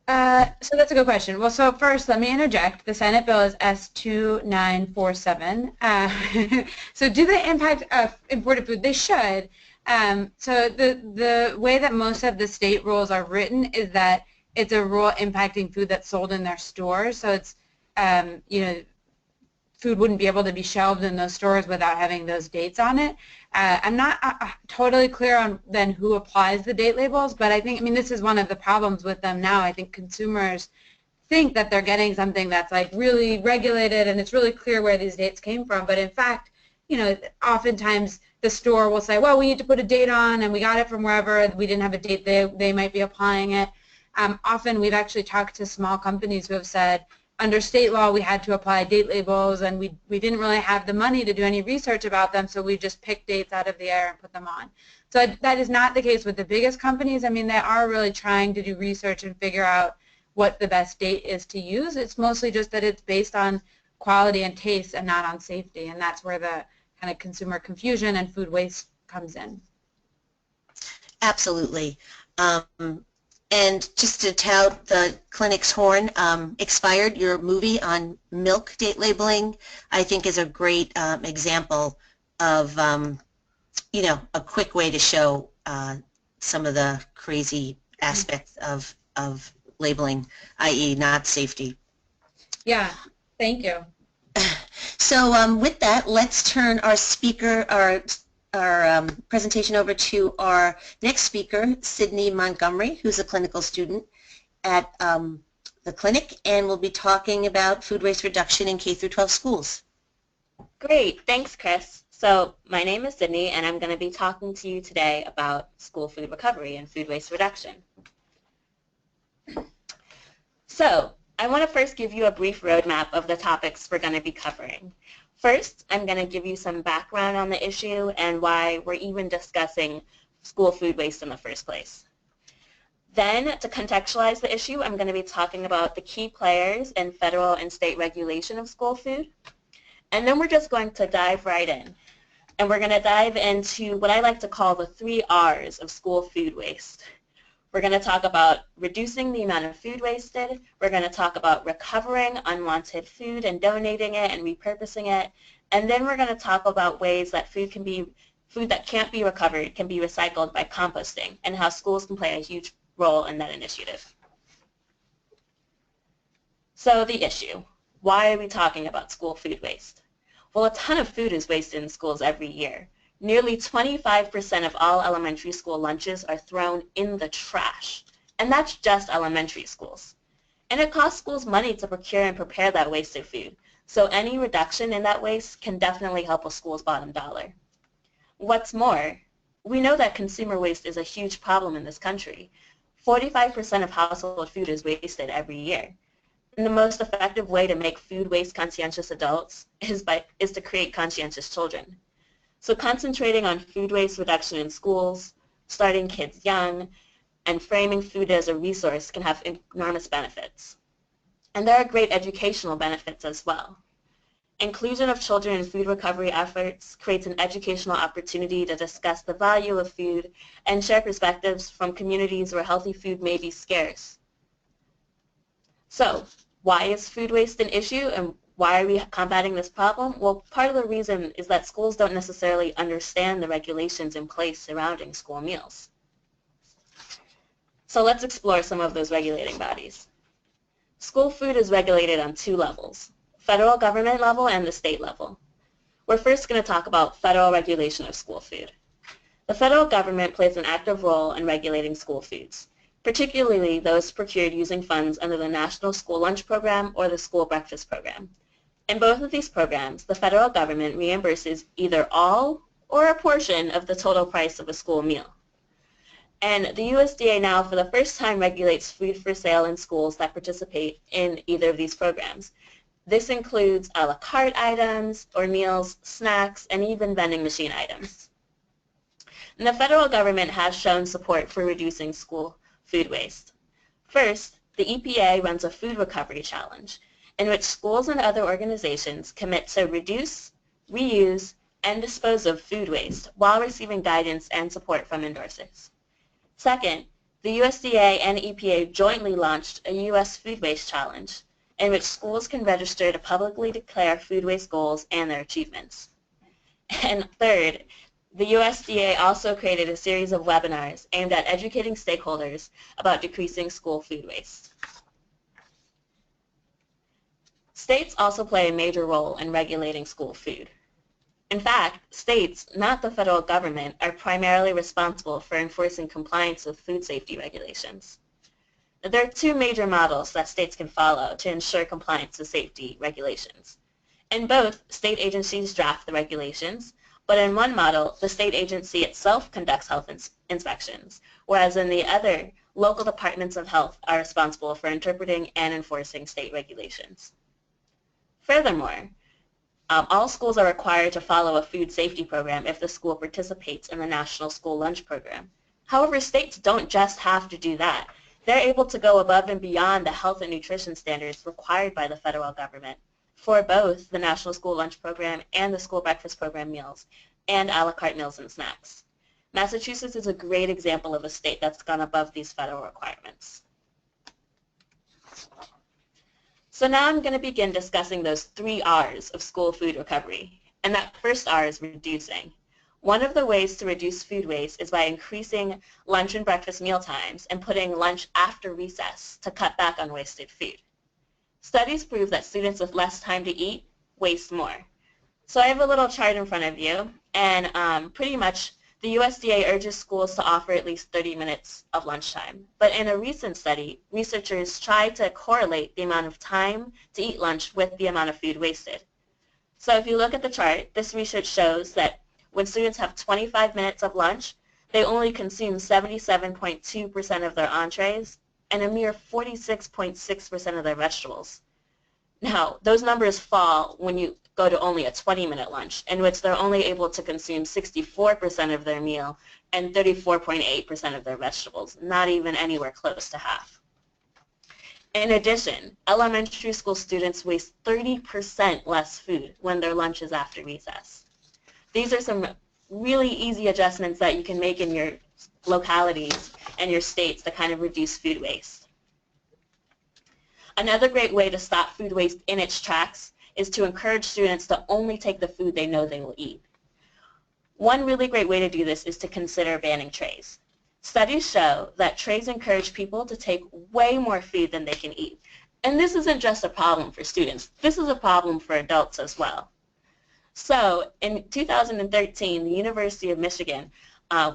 So that's a good question. Well, so first, let me interject. The Senate bill is S2947. So do they impact imported food? They should. So the way that most of the state rules are written is that it's a rule impacting food that's sold in their stores. So it's, you know, food wouldn't be able to be shelved in those stores without having those dates on it. I'm not totally clear on then who applies the date labels, but I think, I mean, this is one of the problems with them now. I think consumers think that they're getting something that's like really regulated and it's really clear where these dates came from, but in fact, you know, oftentimes the store will say, well, we need to put a date on and we got it from wherever, we didn't have a date, they might be applying it. Often we've actually talked to small companies who have said, under state law, we had to apply date labels, and we didn't really have the money to do any research about them, so we just picked dates out of the air and put them on. So that is not the case with the biggest companies. I mean, they are really trying to do research and figure out what the best date is to use. It's mostly just that it's based on quality and taste and not on safety, and that's where the kind of consumer confusion and food waste comes in. Absolutely. And just to tout the clinic's horn, Expired, your movie on milk date labeling, I think is a great example of, you know, a quick way to show some of the crazy aspects of labeling, i.e. not safety. Yeah, thank you. So with that, let's turn our speaker, our presentation over to our next speaker, Sydney Montgomery, who's a clinical student at the clinic, and we'll be talking about food waste reduction in K-12 schools. Great, thanks, Chris. So my name is Sydney, and I'm going to be talking to you today about school food recovery and food waste reduction. So I want to first give you a brief roadmap of the topics we're going to be covering. First, I'm going to give you some background on the issue and why we're even discussing school food waste in the first place. Then, to contextualize the issue, I'm going to be talking about the key players in federal and state regulation of school food. And then we're just going to dive right in. And we're going to dive into what I like to call the 3 R's of school food waste. We're going to talk about reducing the amount of food wasted. We're going to talk about recovering unwanted food and donating it and repurposing it. And then we're going to talk about ways that food that can't be recovered can be recycled by composting and how schools can play a huge role in that initiative. So the issue, why are we talking about school food waste? Well, a ton of food is wasted in schools every year. Nearly 25% of all elementary school lunches are thrown in the trash, and that's just elementary schools. And it costs schools money to procure and prepare that wasted food, so any reduction in that waste can definitely help a school's bottom dollar. What's more, we know that consumer waste is a huge problem in this country. 45% of household food is wasted every year. And the most effective way to make food waste conscientious adults is to create conscientious children. So concentrating on food waste reduction in schools, starting kids young, and framing food as a resource can have enormous benefits. And there are great educational benefits as well. Inclusion of children in food recovery efforts creates an educational opportunity to discuss the value of food and share perspectives from communities where healthy food may be scarce. So, why is food waste an issue and why are we combating this problem? Well, part of the reason is that schools don't necessarily understand the regulations in place surrounding school meals. So let's explore some of those regulating bodies. School food is regulated on 2 levels, federal government level and the state level. we're first going to talk about federal regulation of school food. The federal government plays an active role in regulating school foods, particularly those procured using funds under the National School Lunch Program or the School Breakfast Program. In both of these programs, the federal government reimburses either all or a portion of the total price of a school meal. And the USDA now for the first time regulates food for sale in schools that participate in either of these programs. This includes a la carte items or meals, snacks, and even vending machine items. And the federal government has shown support for reducing school food waste. First, the EPA runs a food recovery challenge in which schools and other organizations commit to reduce, reuse, and dispose of food waste while receiving guidance and support from endorsers. Second, the USDA and EPA jointly launched a U.S. Food Waste Challenge in which schools can register to publicly declare food waste goals and their achievements. And third, the USDA also created a series of webinars aimed at educating stakeholders about decreasing school food waste. States also play a major role in regulating school food. In fact, states, not the federal government, are primarily responsible for enforcing compliance with food safety regulations. There are two major models that states can follow to ensure compliance with safety regulations. In both, state agencies draft the regulations, but in one model, the state agency itself conducts health inspections, whereas in the other, local departments of health are responsible for interpreting and enforcing state regulations. Furthermore, all schools are required to follow a food safety program if the school participates in the National School Lunch Program. However, states don't just have to do that. They're able to go above and beyond the health and nutrition standards required by the federal government for both the National School Lunch Program and the School Breakfast Program meals and a la carte meals and snacks. Massachusetts is a great example of a state that's gone above these federal requirements. So now I'm going to begin discussing those 3 R's of school food recovery, and that first R is reducing. One of the ways to reduce food waste is by increasing lunch and breakfast meal times and putting lunch after recess to cut back on wasted food. Studies prove that students with less time to eat waste more. So I have a little chart in front of you, and pretty much the USDA urges schools to offer at least 30 minutes of lunchtime. But in a recent study, researchers tried to correlate the amount of time to eat lunch with the amount of food wasted. So if you look at the chart, this research shows that when students have 25 minutes of lunch, they only consume 77.2% of their entrees and a mere 46.6% of their vegetables. Now, those numbers fall when you go to only a 20-minute lunch, in which they're only able to consume 64% of their meal and 34.8% of their vegetables, not even anywhere close to half. In addition, elementary school students waste 30% less food when their lunch is after recess. These are some really easy adjustments that you can make in your localities and your states to kind of reduce food waste. Another great way to stop food waste in its tracks is to encourage students to only take the food they know they will eat. One really great way to do this is to consider banning trays. Studies show that trays encourage people to take way more food than they can eat. And this isn't just a problem for students. This is a problem for adults as well. So in 2013, the University of Michigan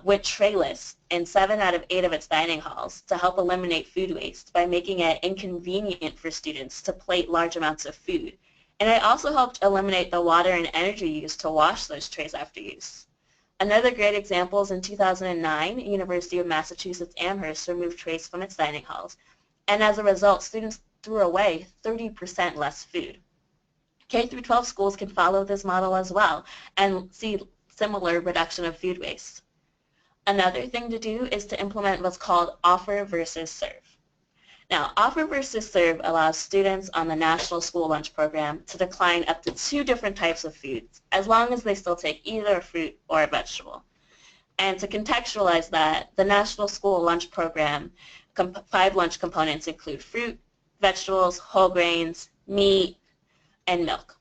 went trayless in 7 out of 8 of its dining halls to help eliminate food waste by making it inconvenient for students to plate large amounts of food. And it also helped eliminate the water and energy used to wash those trays after use. Another great example is in 2009, University of Massachusetts Amherst removed trays from its dining halls, and as a result, students threw away 30% less food. K-12 schools can follow this model as well and see similar reduction of food waste. Another thing to do is to implement what's called offer versus serve. Now, offer versus serve allows students on the National School Lunch Program to decline up to 2 different types of foods, as long as they still take either a fruit or a vegetable. And to contextualize that, the National School Lunch Program, 5 lunch components include fruit, vegetables, whole grains, meat, and milk.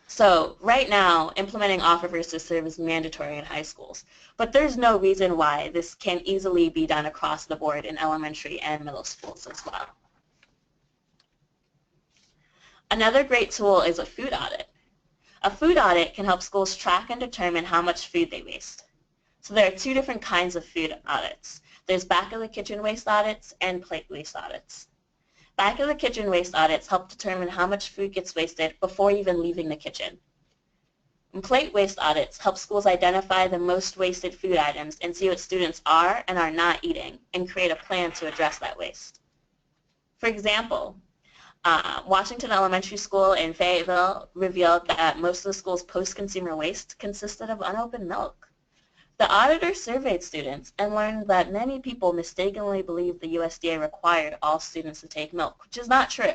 So right now, implementing offer versus serve is mandatory in high schools, but there's no reason why this can easily be done across the board in elementary and middle schools as well. Another great tool is a food audit. A food audit can help schools track and determine how much food they waste. So there are two different kinds of food audits. There's back of the kitchen waste audits and plate waste audits. Back of the kitchen waste audits help determine how much food gets wasted before even leaving the kitchen. And plate waste audits help schools identify the most wasted food items and see what students are and are not eating and create a plan to address that waste. For example, Washington Elementary School in Fayetteville revealed that most of the school's post-consumer waste consisted of unopened milk. The auditor surveyed students and learned that many people mistakenly believed the USDA required all students to take milk, which is not true.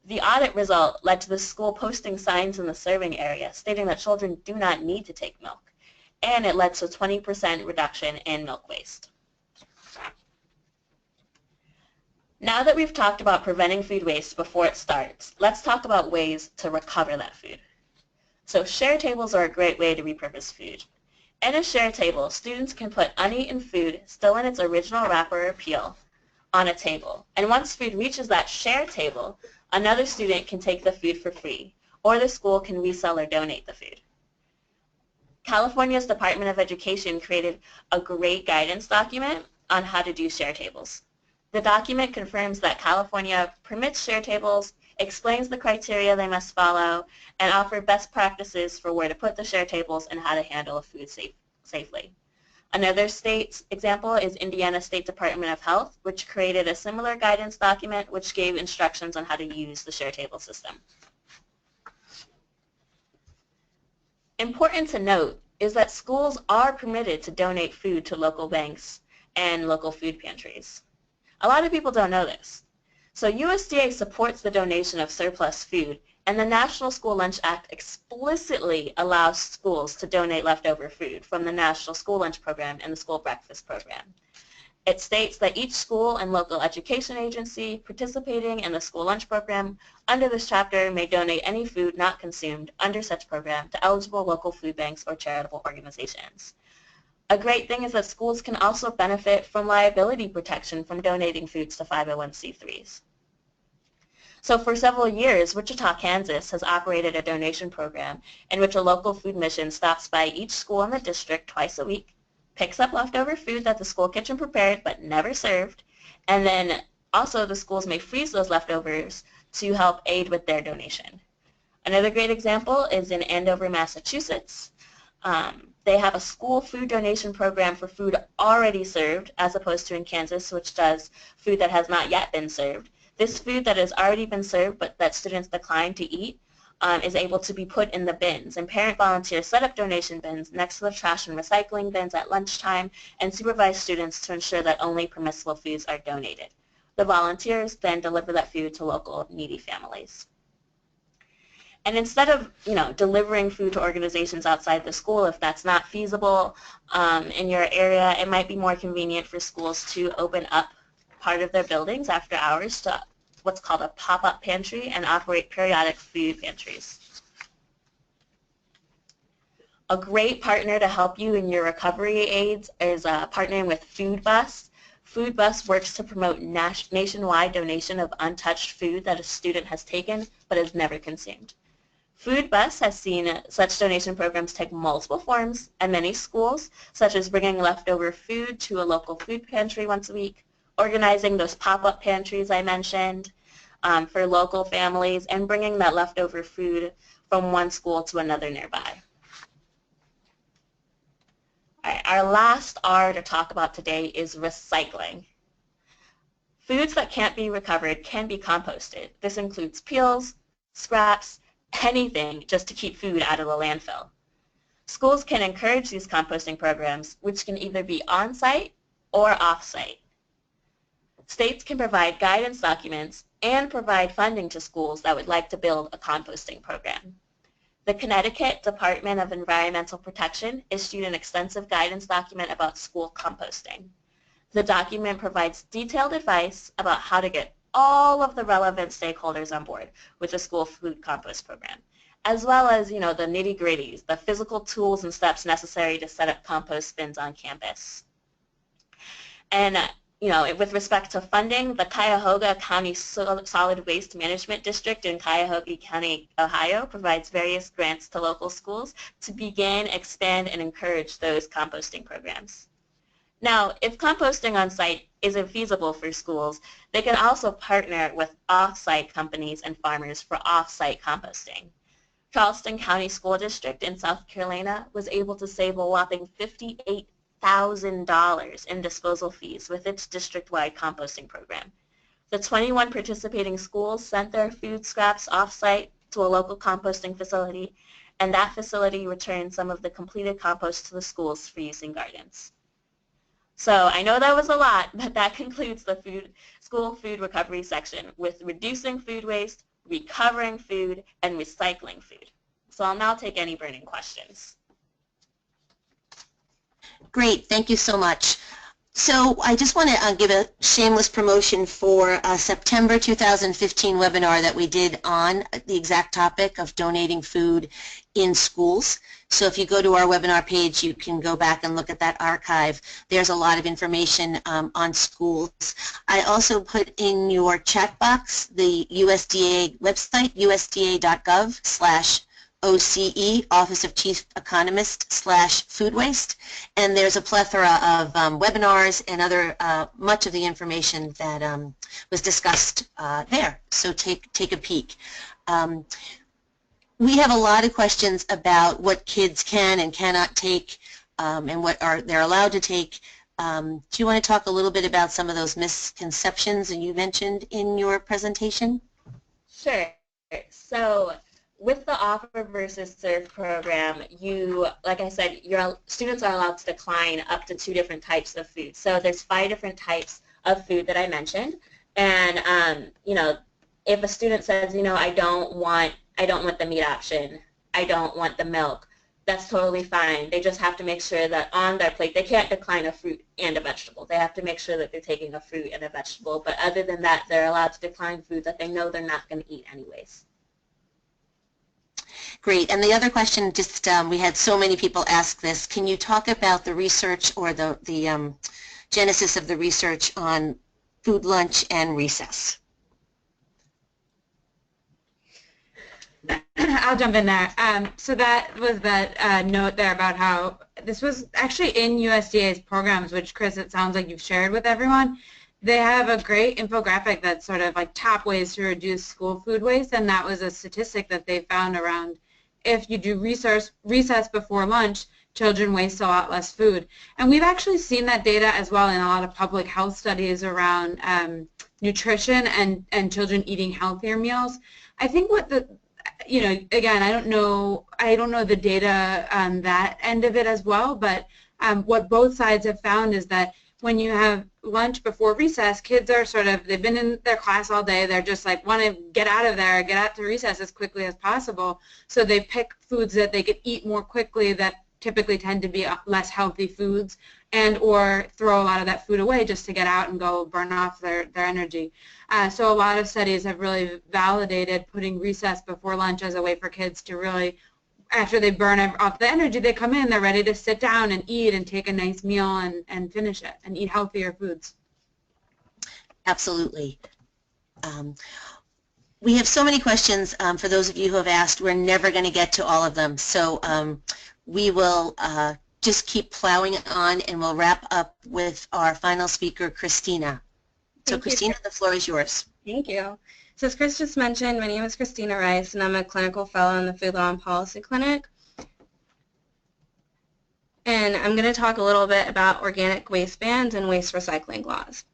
The audit result led to the school posting signs in the serving area stating that children do not need to take milk, and it led to a 20% reduction in milk waste. Now that we've talked about preventing food waste before it starts, let's talk about ways to recover that food. So share tables are a great way to repurpose food. In a share table, students can put uneaten food still in its original wrapper or peel on a table. And once food reaches that share table, another student can take the food for free, or the school can resell or donate the food. California's Department of Education created a great guidance document on how to do share tables. The document confirms that California permits share tables, explains the criteria they must follow, and offers best practices for where to put the share tables and how to handle food safely. Another state's example is Indiana State Department of Health, which created a similar guidance document which gave instructions on how to use the share table system. Important to note is that schools are permitted to donate food to local banks and local food pantries. A lot of people don't know this. So USDA supports the donation of surplus food, and the National School Lunch Act explicitly allows schools to donate leftover food from the National School Lunch Program and the School Breakfast Program. It states that each school and local education agency participating in the School Lunch Program under this chapter may donate any food not consumed under such program to eligible local food banks or charitable organizations. A great thing is that schools can also benefit from liability protection from donating foods to 501c3s. So for several years, Wichita, Kansas has operated a donation program in which a local food mission stops by each school in the district twice a week, picks up leftover food that the school kitchen prepared but never served, and then also the schools may freeze those leftovers to help aid with their donation. Another great example is in Andover, Massachusetts. They have a school food donation program for food already served, as opposed to in Kansas, which does food that has not yet been served. This food that has already been served but that students decline to eat is able to be put in the bins. And parent volunteers set up donation bins next to the trash and recycling bins at lunchtime and supervise students to ensure that only permissible foods are donated. The volunteers then deliver that food to local needy families. And instead of, delivering food to organizations outside the school, if that's not feasible in your area, it might be more convenient for schools to open up part of their buildings after hours to what's called a pop-up pantry and operate periodic food pantries. A great partner to help you in your recovery aids is partnering with Food Bus. Food Bus works to promote nationwide donation of untouched food that a student has taken but has never consumed. Food Bus has seen such donation programs take multiple forms at many schools, such as bringing leftover food to a local food pantry once a week, organizing those pop-up pantries I mentioned for local families, and bringing that leftover food from one school to another nearby. All right, our last R to talk about today is recycling. Foods that can't be recovered can be composted. This includes peels, scraps, anything just to keep food out of the landfill. Schools can encourage these composting programs, which can either be on-site or off-site. States can provide guidance documents and provide funding to schools that would like to build a composting program. The Connecticut Department of Environmental Protection issued an extensive guidance document about school composting. The document provides detailed advice about how to get all of the relevant stakeholders on board with the school food compost program, as well as, the nitty-gritties, the physical tools and steps necessary to set up compost bins on campus. And with respect to funding, the Cuyahoga County Solid Waste Management District in Cuyahoga County, Ohio, provides various grants to local schools to begin, expand, and encourage those composting programs. Now, if composting on site isn't feasible for schools, they can also partner with off-site companies and farmers for off-site composting. Charleston County School District in South Carolina was able to save a whopping $58,000 in disposal fees with its district-wide composting program. The 21 participating schools sent their food scraps off-site to a local composting facility, and that facility returned some of the completed compost to the schools for use in gardens. So I know that was a lot, but that concludes the school food recovery section with reducing food waste, recovering food, and recycling food. So I'll now take any burning questions. Great, thank you so much. So I just want to give a shameless promotion for a September 2015 webinar that we did on the exact topic of donating food in schools. So if you go to our webinar page, you can go back and look at that archive. There's a lot of information on schools. I also put in your chat box the USDA website, usda.gov/OCE, Office of Chief Economist /food waste, and there's a plethora of webinars and other much of the information that was discussed there. So take a peek. We have a lot of questions about what kids can and cannot take and what they're allowed to take. Do you want to talk a little bit about some of those misconceptions that you mentioned in your presentation? Sure. So with the offer versus serve program, like I said, your students are allowed to decline up to 2 different types of food. So there's 5 different types of food that I mentioned, and if a student says, I don't want the meat option, I don't want the milk, that's totally fine. They just have to make sure that on their plate, they can't decline a fruit and a vegetable. They have to make sure that they're taking a fruit and a vegetable, but other than that, they're allowed to decline food that they know they're not going to eat anyways. Great. And the other question, we had so many people ask this, can you talk about the research or the genesis of the research on food lunch and recess? I'll jump in there. So that was that note there about how this was actually in USDA's programs, which, Chris, it sounds like you've shared with everyone. They have a great infographic that's sort of like top ways to reduce school food waste, and that was a statistic that they found around if you do recess before lunch, children waste a lot less food. And we've actually seen that data as well in a lot of public health studies around nutrition and children eating healthier meals. I think what again, I don't know the data on that end of it as well, but what both sides have found is that when you have lunch before recess, kids are they've been in their class all day, they're just like want to get out of there, get out to recess as quickly as possible, so they pick foods that they could eat more quickly that typically tend to be less healthy foods, and or throw a lot of that food away just to get out and go burn off their energy. So a lot of studies have really validated putting recess before lunch as a way for kids to really, after they burn off the energy, they come in, they're ready to sit down and eat and take a nice meal and finish it and eat healthier foods. Absolutely. We have so many questions for those of you who have asked. We're never going to get to all of them, so we will just keep plowing on, and we'll wrap up with our final speaker, Christina. So Christina, the floor is yours. Thank you. So as Chris just mentioned, my name is Christina Rice, and I'm a clinical fellow in the Food Law and Policy Clinic. And I'm going to talk a little bit about organic waste bans and waste recycling laws.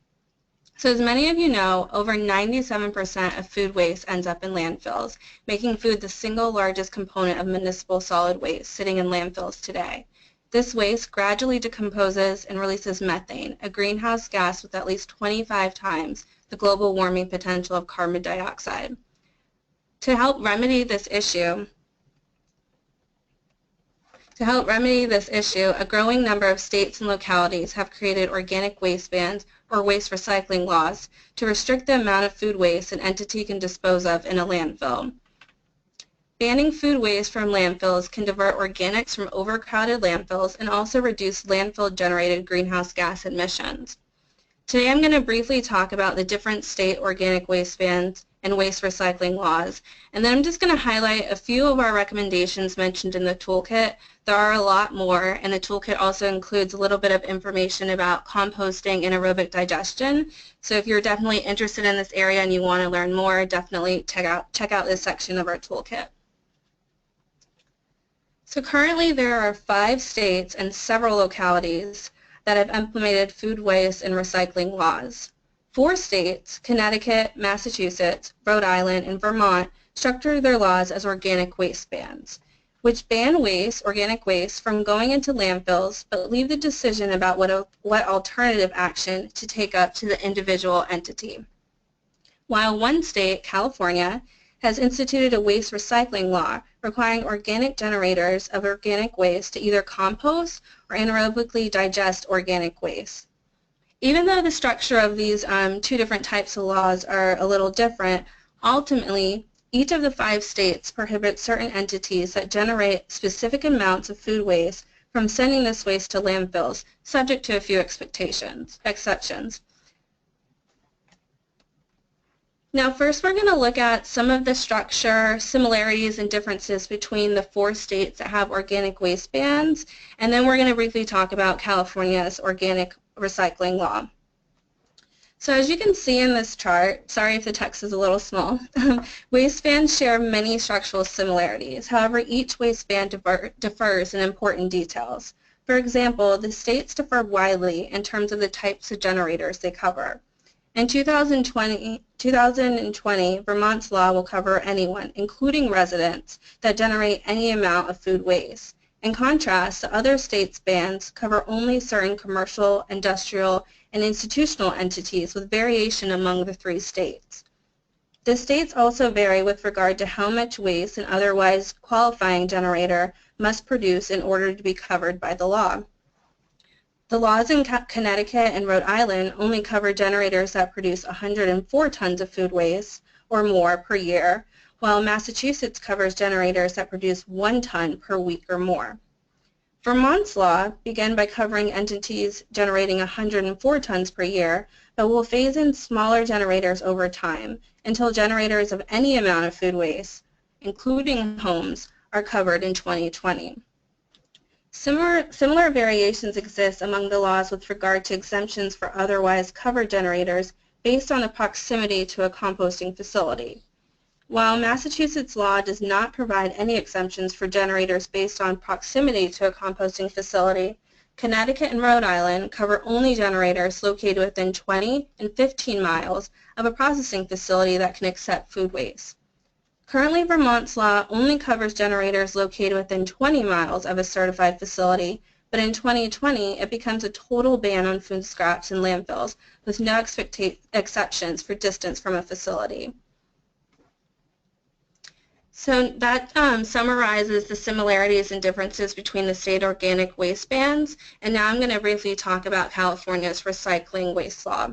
So as many of you know, over 97% of food waste ends up in landfills, making food the single largest component of municipal solid waste sitting in landfills today. This waste gradually decomposes and releases methane, a greenhouse gas with at least 25 times the global warming potential of carbon dioxide. To help remedy this issue, a growing number of states and localities have created organic waste bans or waste recycling laws to restrict the amount of food waste an entity can dispose of in a landfill. Banning food waste from landfills can divert organics from overcrowded landfills and also reduce landfill-generated greenhouse gas emissions. Today I'm going to briefly talk about the different state organic waste bans and waste recycling laws, and then I'm just going to highlight a few of our recommendations mentioned in the toolkit. There are a lot more, and the toolkit also includes a little bit of information about composting and aerobic digestion. So if you're definitely interested in this area and you want to learn more, definitely check out this section of our toolkit. So currently there are 5 states and several localities that have implemented food waste and recycling laws. 4 states, Connecticut, Massachusetts, Rhode Island, and Vermont, structure their laws as organic waste bans, which ban organic waste, from going into landfills, but leave the decision about what alternative action to take up to the individual entity. While one state, California, has instituted a waste recycling law requiring organic generators of organic waste to either compost or anaerobically digest organic waste. Even though the structure of these 2 different types of laws are a little different, ultimately each of the 5 states prohibits certain entities that generate specific amounts of food waste from sending this waste to landfills, subject to a few exceptions. Now first we're going to look at some of the structure, similarities, and differences between the 4 states that have organic waste bans, and then we're going to briefly talk about California's organic recycling law. So as you can see in this chart, sorry if the text is a little small, waste bans share many structural similarities. However, each waste ban differs in important details. For example, the states differ widely in terms of the types of generators they cover. In 2020, Vermont's law will cover anyone, including residents, that generate any amount of food waste. In contrast, the other states' bans cover only certain commercial, industrial, and institutional entities, with variation among the 3 states. The states also vary with regard to how much waste an otherwise qualifying generator must produce in order to be covered by the law. The laws in Connecticut and Rhode Island only cover generators that produce 104 tons of food waste or more per year, while Massachusetts covers generators that produce 1 ton per week or more. Vermont's law began by covering entities generating 104 tons per year, but will phase in smaller generators over time until generators of any amount of food waste, including homes, are covered in 2020. Similar variations exist among the laws with regard to exemptions for otherwise covered generators based on the proximity to a composting facility. While Massachusetts law does not provide any exemptions for generators based on proximity to a composting facility, Connecticut and Rhode Island cover only generators located within 20 and 15 miles of a processing facility that can accept food waste. Currently, Vermont's law only covers generators located within 20 miles of a certified facility, but in 2020 it becomes a total ban on food scraps in landfills with no exceptions for distance from a facility. So that summarizes the similarities and differences between the state organic waste bans, and now I'm going to briefly talk about California's recycling waste law.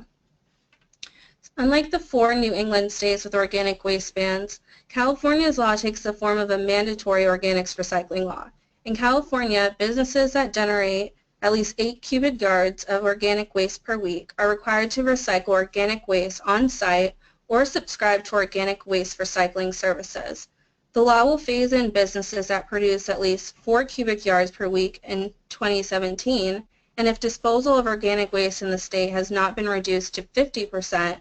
Unlike the 4 New England states with organic waste bans, California's law takes the form of a mandatory organics recycling law. In California, businesses that generate at least 8 cubic yards of organic waste per week are required to recycle organic waste on-site or subscribe to organic waste recycling services. The law will phase in businesses that produce at least 4 cubic yards per week in 2017, and if disposal of organic waste in the state has not been reduced to 50%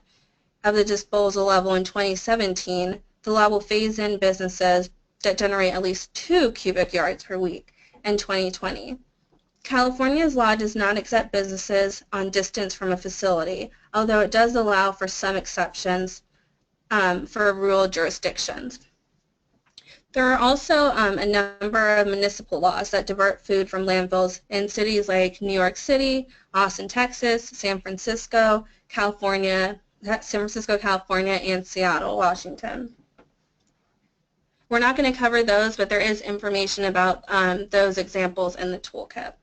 of the disposal level in 2017, the law will phase in businesses that generate at least 2 cubic yards per week in 2020. California's law does not accept businesses on distance from a facility, although it does allow for some exceptions for rural jurisdictions. There are also a number of municipal laws that divert food from landfills in cities like New York City, Austin, Texas, San Francisco, California, and Seattle, Washington. We're not going to cover those, but there is information about those examples in the toolkit.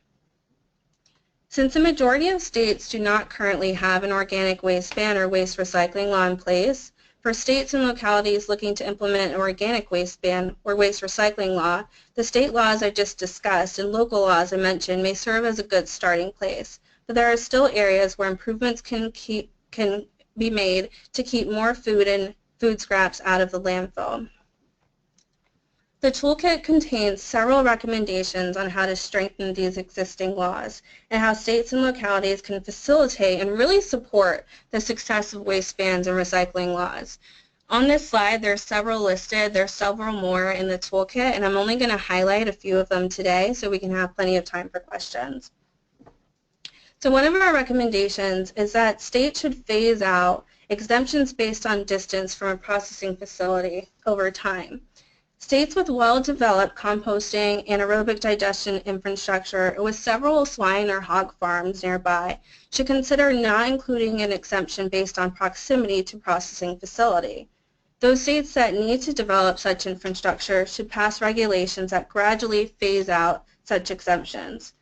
Since the majority of states do not currently have an organic waste ban or waste recycling law in place, for states and localities looking to implement an organic waste ban or waste recycling law, the state laws I just discussed and local laws I mentioned may serve as a good starting place. but there are still areas where improvements can be made to keep more food and food scraps out of the landfill. The toolkit contains several recommendations on how to strengthen these existing laws and how states and localities can facilitate and really support the success of waste bans and recycling laws. On this slide, there are several listed. There are several more in the toolkit, and I'm only going to highlight a few of them today so we can have plenty of time for questions. So one of our recommendations is that states should phase out exemptions based on distance from a processing facility over time. States with well-developed composting, anaerobic digestion infrastructure, with several swine or hog farms nearby should consider not including an exemption based on proximity to processing facility. Those states that need to develop such infrastructure should pass regulations that gradually phase out such exemptions.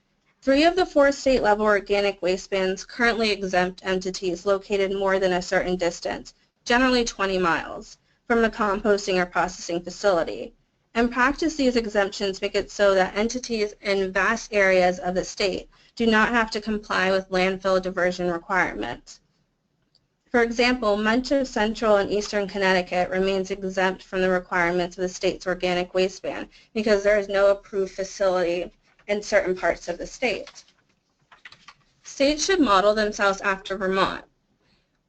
3 of the 4 state-level organic waste bans currently exempt entities located more than a certain distance, generally 20 miles, from the composting or processing facility. In practice, these exemptions make it so that entities in vast areas of the state do not have to comply with landfill diversion requirements. For example, much of central and eastern Connecticut remains exempt from the requirements of the state's organic waste ban because there is no approved facility in certain parts of the state. States should model themselves after Vermont,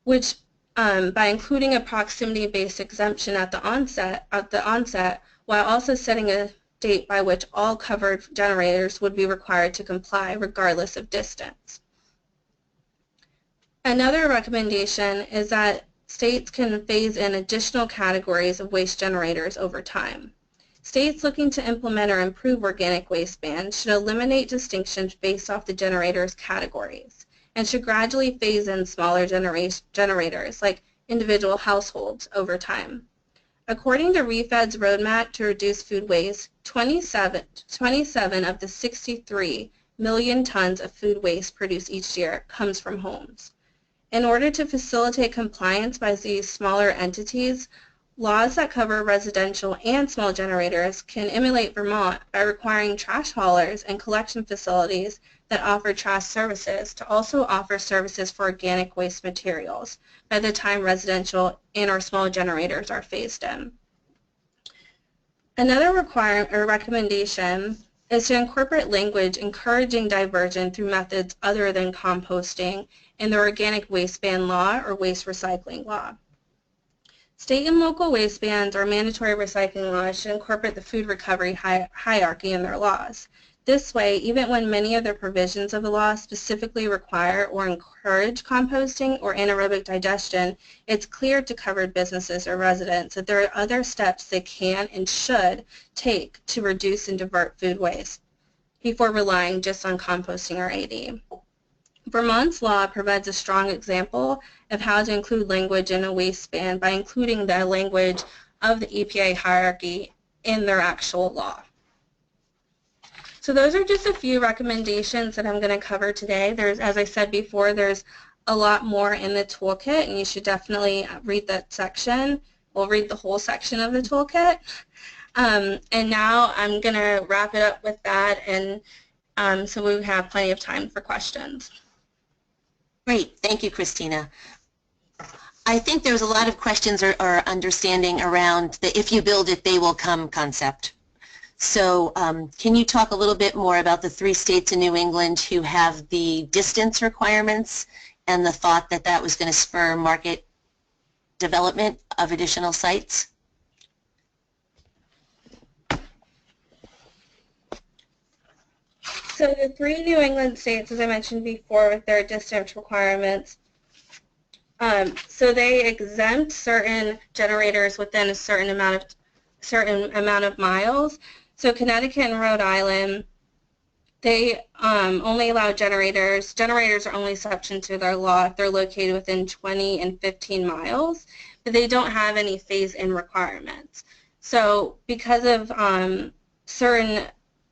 which by including a proximity-based exemption at the onset, while also setting a date by which all covered generators would be required to comply regardless of distance. Another recommendation is that states can phase in additional categories of waste generators over time. States looking to implement or improve organic waste bans should eliminate distinctions based off the generator's categories and should gradually phase in smaller generators like individual households over time. According to REFED's roadmap to reduce food waste, 27 of the 63 million tons of food waste produced each year comes from homes. In order to facilitate compliance by these smaller entities, laws that cover residential and small generators can emulate Vermont by requiring trash haulers and collection facilities that offer trash services to also offer services for organic waste materials by the time residential and or small generators are phased in. Another recommendation is to incorporate language encouraging diversion through methods other than composting in the organic waste ban law or waste recycling law. State and local waste bans or mandatory recycling laws should incorporate the food recovery hierarchy in their laws. This way, even when many of the provisions of the law specifically require or encourage composting or anaerobic digestion, it's clear to covered businesses or residents that there are other steps they can and should take to reduce and divert food waste before relying just on composting or AD. Vermont's law provides a strong example of how to include language in a waste ban by including the language of the EPA hierarchy in their actual law. So those are just a few recommendations that I'm going to cover today. As I said before, there's a lot more in the toolkit, and you should definitely read that section. We'll read the whole section of the toolkit. And now I'm going to wrap it up with that, and so we have plenty of time for questions. Great. Thank you, Christina. I think there's a lot of questions or understanding around the if you build it, they will come concept. So can you talk a little bit more about the 3 states in New England who have the distance requirements and the thought that that was going to spur market development of additional sites? So the 3 New England states, as I mentioned before, with their distance requirements, so they exempt certain generators within a certain amount of miles. So Connecticut and Rhode Island, they only allow generators. Generators are only subject to their law if they're located within 20 and 15 miles, but they don't have any phase-in requirements. So because of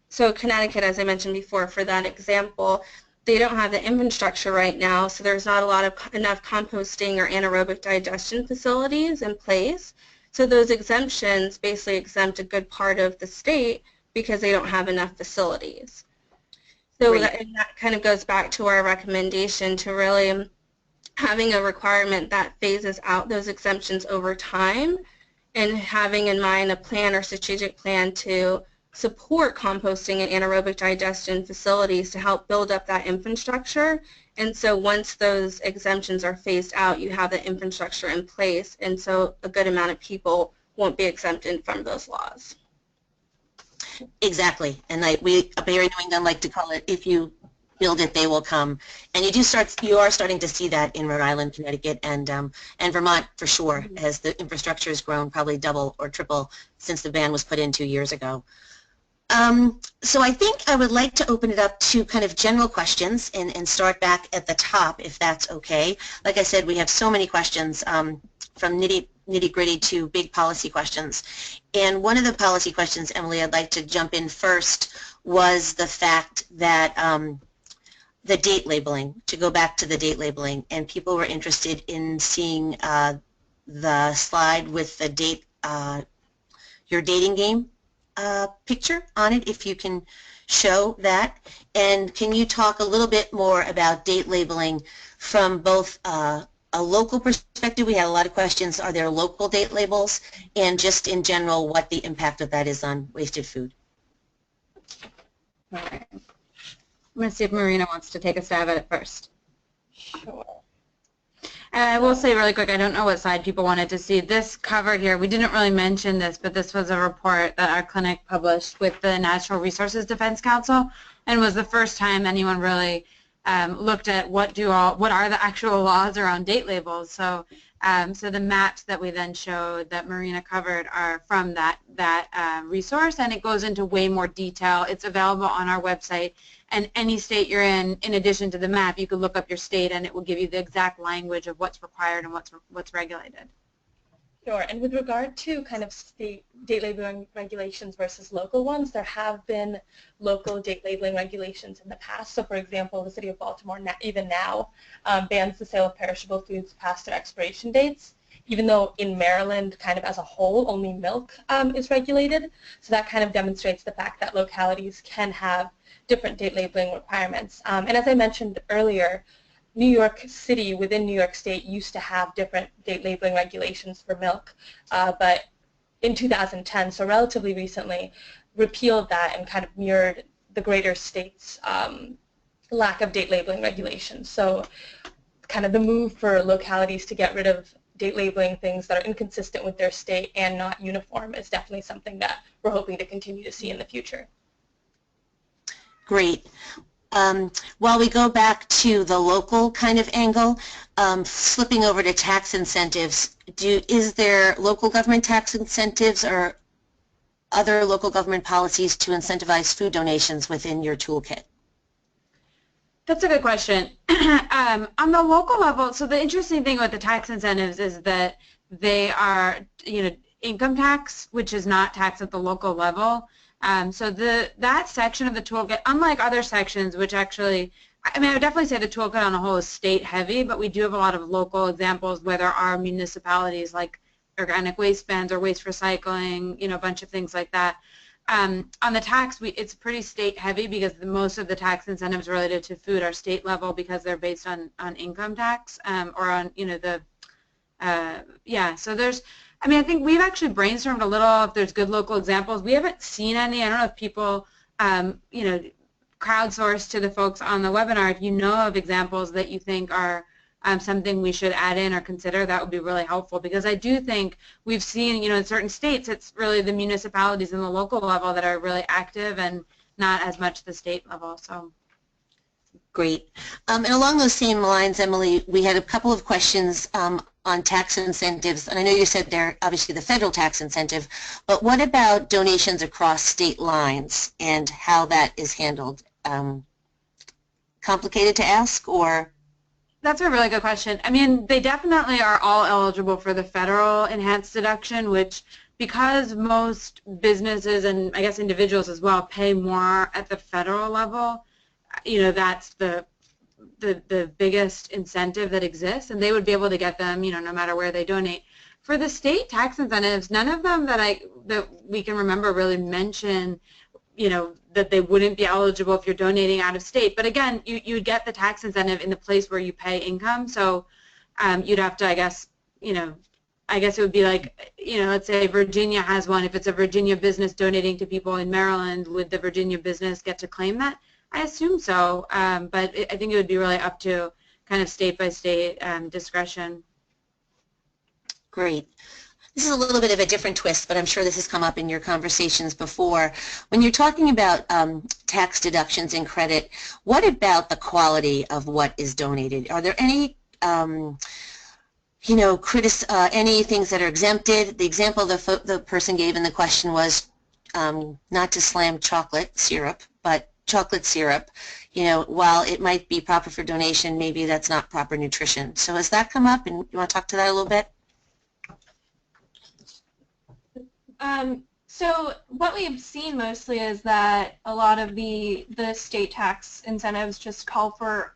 so Connecticut, as I mentioned before, for that example, they don't have the infrastructure right now, so there's not enough composting or anaerobic digestion facilities in place. So those exemptions basically exempt a good part of the state because they don't have enough facilities. So Great. that kind of goes back to our recommendation to really having a requirement that phases out those exemptions over time and having in mind a plan or strategic plan to support composting and anaerobic digestion facilities to help build up that infrastructure. And so once those exemptions are phased out, you have the infrastructure in place, and so a good amount of people won't be exempted from those laws. Exactly, and we up here in New England like to call it, if you build it, they will come. And you are starting to see that in Rhode Island, Connecticut, and Vermont for sure, as the infrastructure has grown probably double or triple since the ban was put in 2 years ago. So I think I would like to open it up to kind of general questions and start back at the top, if that's okay. Like I said, we have so many questions from nitty-gritty to big policy questions. And one of the policy questions, Emily, I'd like to jump in first, was the fact that the date labeling, to go back to the date labeling, and people were interested in seeing the slide with the date, your dating game picture on it, if you can show that. And can you talk a little bit more about date labeling from both a local perspective? We had a lot of questions, are there local date labels, and just in general what the impact of that is on wasted food. All right. I'm going to see if Marina wants to take a stab at it first. Sure. And I will say really quick, I don't know what slide people wanted to see. This cover here, we didn't really mention this, but this was a report that our clinic published with the Natural Resources Defense Council, and was the first time anyone really looked at what are the actual laws around date labels. So so the maps that we then showed that Marina covered are from that resource, and it goes into way more detail. It's available on our website, and any state you're in addition to the map, you could look up your state and it will give you the exact language of what's required and what's regulated. Sure, and with regard to kind of state date labeling regulations versus local ones, there have been local date labeling regulations in the past. So for example, the city of Baltimore even now bans the sale of perishable foods past their expiration dates, even though in Maryland, kind of as a whole, only milk is regulated. So that kind of demonstrates the fact that localities can have different date labeling requirements. And as I mentioned earlier, New York City within New York State used to have different date labeling regulations for milk, but in 2010, so relatively recently, repealed that and kind of mirrored the greater state's lack of date labeling regulations. So kind of the move for localities to get rid of date labeling things that are inconsistent with their state and not uniform is definitely something that we're hoping to continue to see in the future. Great. While we go back to the local kind of angle, flipping over to tax incentives, is there local government tax incentives or other local government policies to incentivize food donations within your toolkit? That's a good question. On the local level, so the interesting thing with the tax incentives is that they are, income tax, which is not taxed at the local level. So that section of the toolkit, unlike other sections, which actually, I would definitely say the toolkit on the whole is state heavy, but we do have a lot of local examples where there are municipalities like organic waste bans or waste recycling, a bunch of things like that. On the tax, it's pretty state heavy because most of the tax incentives related to food are state level because they're based on income tax or on, so there's, I think we've actually brainstormed a little if there's good local examples. We haven't seen any. I don't know if people, crowdsourced to the folks on the webinar. If you know of examples that you think are something we should add in or consider, that would be really helpful, because I do think we've seen, in certain states, it's really the municipalities and the local level that are really active and not as much the state level. So. Great. And along those same lines, Emily, we had a couple of questions on tax incentives, and I know you said they're obviously the federal tax incentive, but what about donations across state lines and how that is handled? Complicated to ask, or? That's a really good question. They definitely are all eligible for the federal enhanced deduction, which, because most businesses and I guess individuals as well pay more at the federal level, that's the biggest incentive that exists, and they would be able to get them, no matter where they donate. For the state tax incentives, none of them that we can remember really mention, that they wouldn't be eligible if you're donating out of state. But again, you'd get the tax incentive in the place where you pay income. So you'd have to, I guess, I guess it would be like, let's say Virginia has one. If it's a Virginia business donating to people in Maryland, would the Virginia business get to claim that? I assume so, but I think it would be really up to kind of state-by-state discretion. Great. This is a little bit of a different twist, but I'm sure this has come up in your conversations before. When you're talking about tax deductions and credit, what about the quality of what is donated? Are there any any things that are exempted? The example the person gave in the question was not to slam chocolate syrup, but chocolate syrup, while it might be proper for donation, maybe that's not proper nutrition. So has that come up, and you want to talk to that a little bit? So what we've seen mostly is that a lot of the state tax incentives just call for,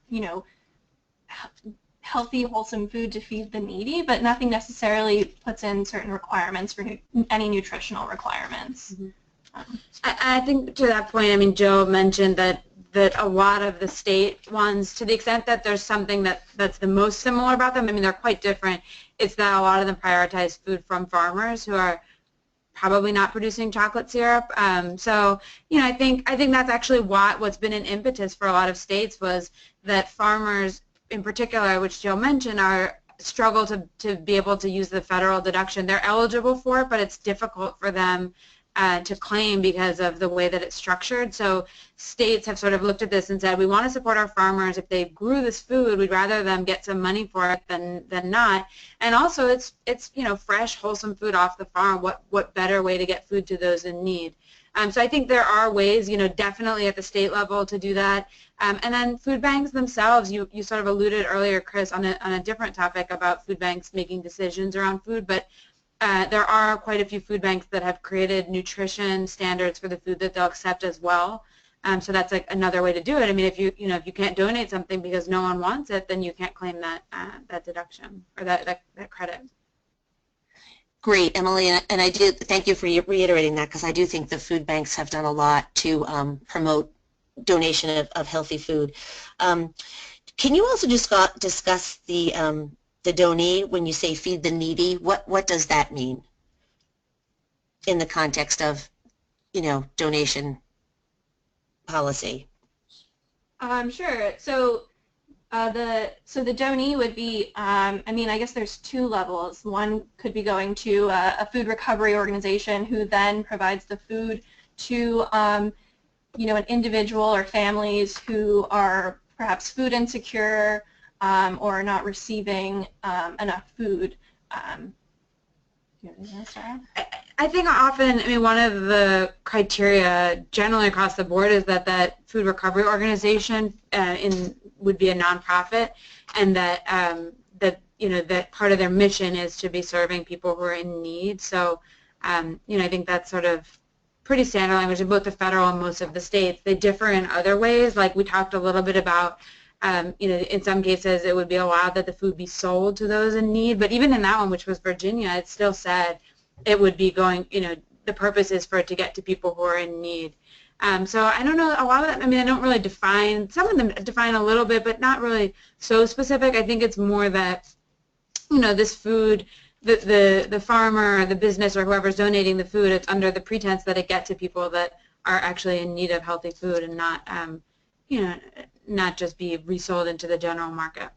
healthy, wholesome food to feed the needy, but nothing necessarily puts in certain requirements for any nutritional requirements. Mm-hmm. I think to that point, I mean, Joe mentioned that a lot of the state ones, to the extent that there's something that's the most similar about them, I mean, they're quite different. It's that a lot of them prioritize food from farmers who are probably not producing chocolate syrup. So, I think that's actually what's been an impetus for a lot of states was that farmers, in particular, which Joe mentioned, struggle to be able to use the federal deduction. They're eligible for it, but it's difficult for them to claim because of the way that it's structured. So states have sort of looked at this and said, we want to support our farmers. If they grew this food, we'd rather them get some money for it than not. And also, it's fresh, wholesome food off the farm. What better way to get food to those in need? So I think there are ways, definitely at the state level to do that. And then food banks themselves, you sort of alluded earlier, Chris, on a different topic about food banks making decisions around food, but there are quite a few food banks that have created nutrition standards for the food that they'll accept as well. So that's like another way to do it. I mean, if you can't donate something because no one wants it, then you can't claim that deduction or that credit. Great, Emily, and I do thank you for reiterating that, because I do think the food banks have done a lot to promote donation of healthy food. Can you also just discuss the donee when you say feed the needy? What does that mean in the context of donation policy? Sure. So the donee would be, I guess there's two levels. One could be going to a food recovery organization who then provides the food to, an individual or families who are perhaps food insecure or not receiving enough food. I think often, one of the criteria generally across the board is that food recovery organization would be a nonprofit, and that that part of their mission is to be serving people who are in need. So, I think that's sort of pretty standard language in both the federal and most of the states. They differ in other ways, like we talked a little bit about. In some cases it would be allowed that the food be sold to those in need, but even in that one, which was Virginia, it still said it would be going, the purpose is for it to get to people who are in need. So I don't know, a lot of that, I don't really define, some of them define a little bit, but not really so specific. I think it's more that, this food, the farmer or the business or whoever's donating the food, it's under the pretense that it gets to people that are actually in need of healthy food and not, not just be resold into the general market.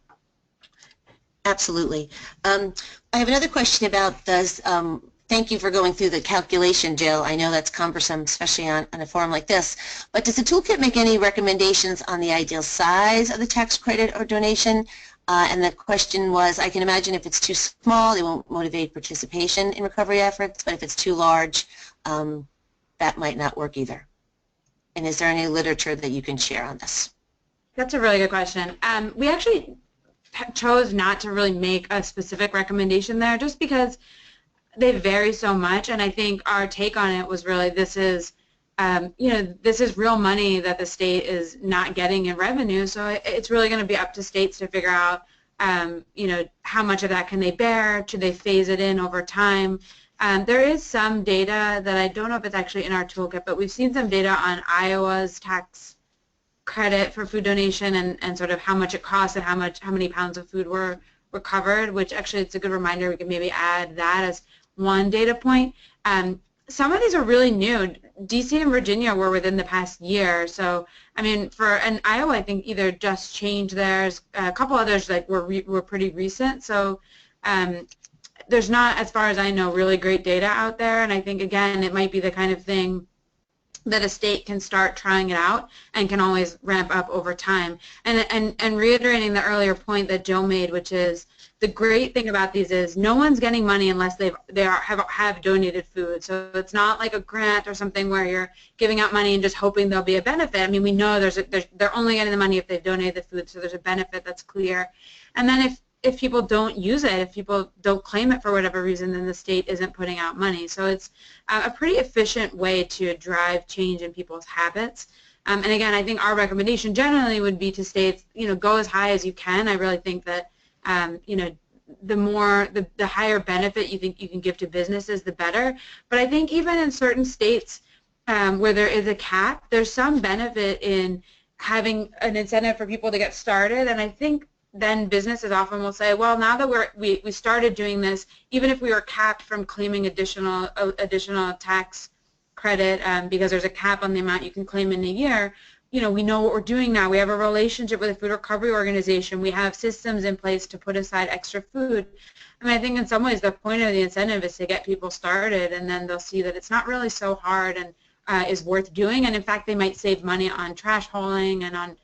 Absolutely. I have another question about thank you for going through the calculation, Jill. I know that's cumbersome, especially on a forum like this, but does the toolkit make any recommendations on the ideal size of the tax credit or donation? And the question was, I can imagine if it's too small, they won't motivate participation in recovery efforts, but if it's too large, that might not work either. And is there any literature that you can share on this? That's a really good question. We actually chose not to really make a specific recommendation there just because they vary so much, and I think our take on it was really this is real money that the state is not getting in revenue, so it's really going to be up to states to figure out how much of that can they bear, should they phase it in over time. There is some data that I don't know if it's actually in our toolkit, but we've seen some data on Iowa's tax credit for food donation and sort of how much it costs and how many pounds of food were covered, which actually it's a good reminder. We can maybe add that as one data point. Some of these are really new. DC and Virginia were within the past year. So, I mean, and Iowa, I think either just changed theirs. A couple others like were pretty recent. So, there's not, as far as I know, really great data out there. And I think, again, it might be the kind of thing that a state can start trying it out and can always ramp up over time. And reiterating the earlier point that Joe made, which is the great thing about these is no one's getting money unless they have donated food. So it's not like a grant or something where you're giving out money and just hoping there'll be a benefit. I mean, we know they're only getting the money if they've donated the food, so there's a benefit that's clear. And then if people don't use it, if people don't claim it for whatever reason, then the state isn't putting out money. So it's a pretty efficient way to drive change in people's habits. And again, I think our recommendation generally would be to states, go as high as you can. I really think that, the higher benefit you think you can give to businesses, the better. But I think even in certain states where there is a cap, there's some benefit in having an incentive for people to get started. And I think then businesses often will say, well, now that we started doing this, even if we were capped from claiming additional tax credit because there's a cap on the amount you can claim in a year, we know what we're doing now. We have a relationship with a food recovery organization. We have systems in place to put aside extra food. I mean, I think in some ways the point of the incentive is to get people started, and then they'll see that it's not really so hard and is worth doing. And in fact, they might save money on trash hauling and on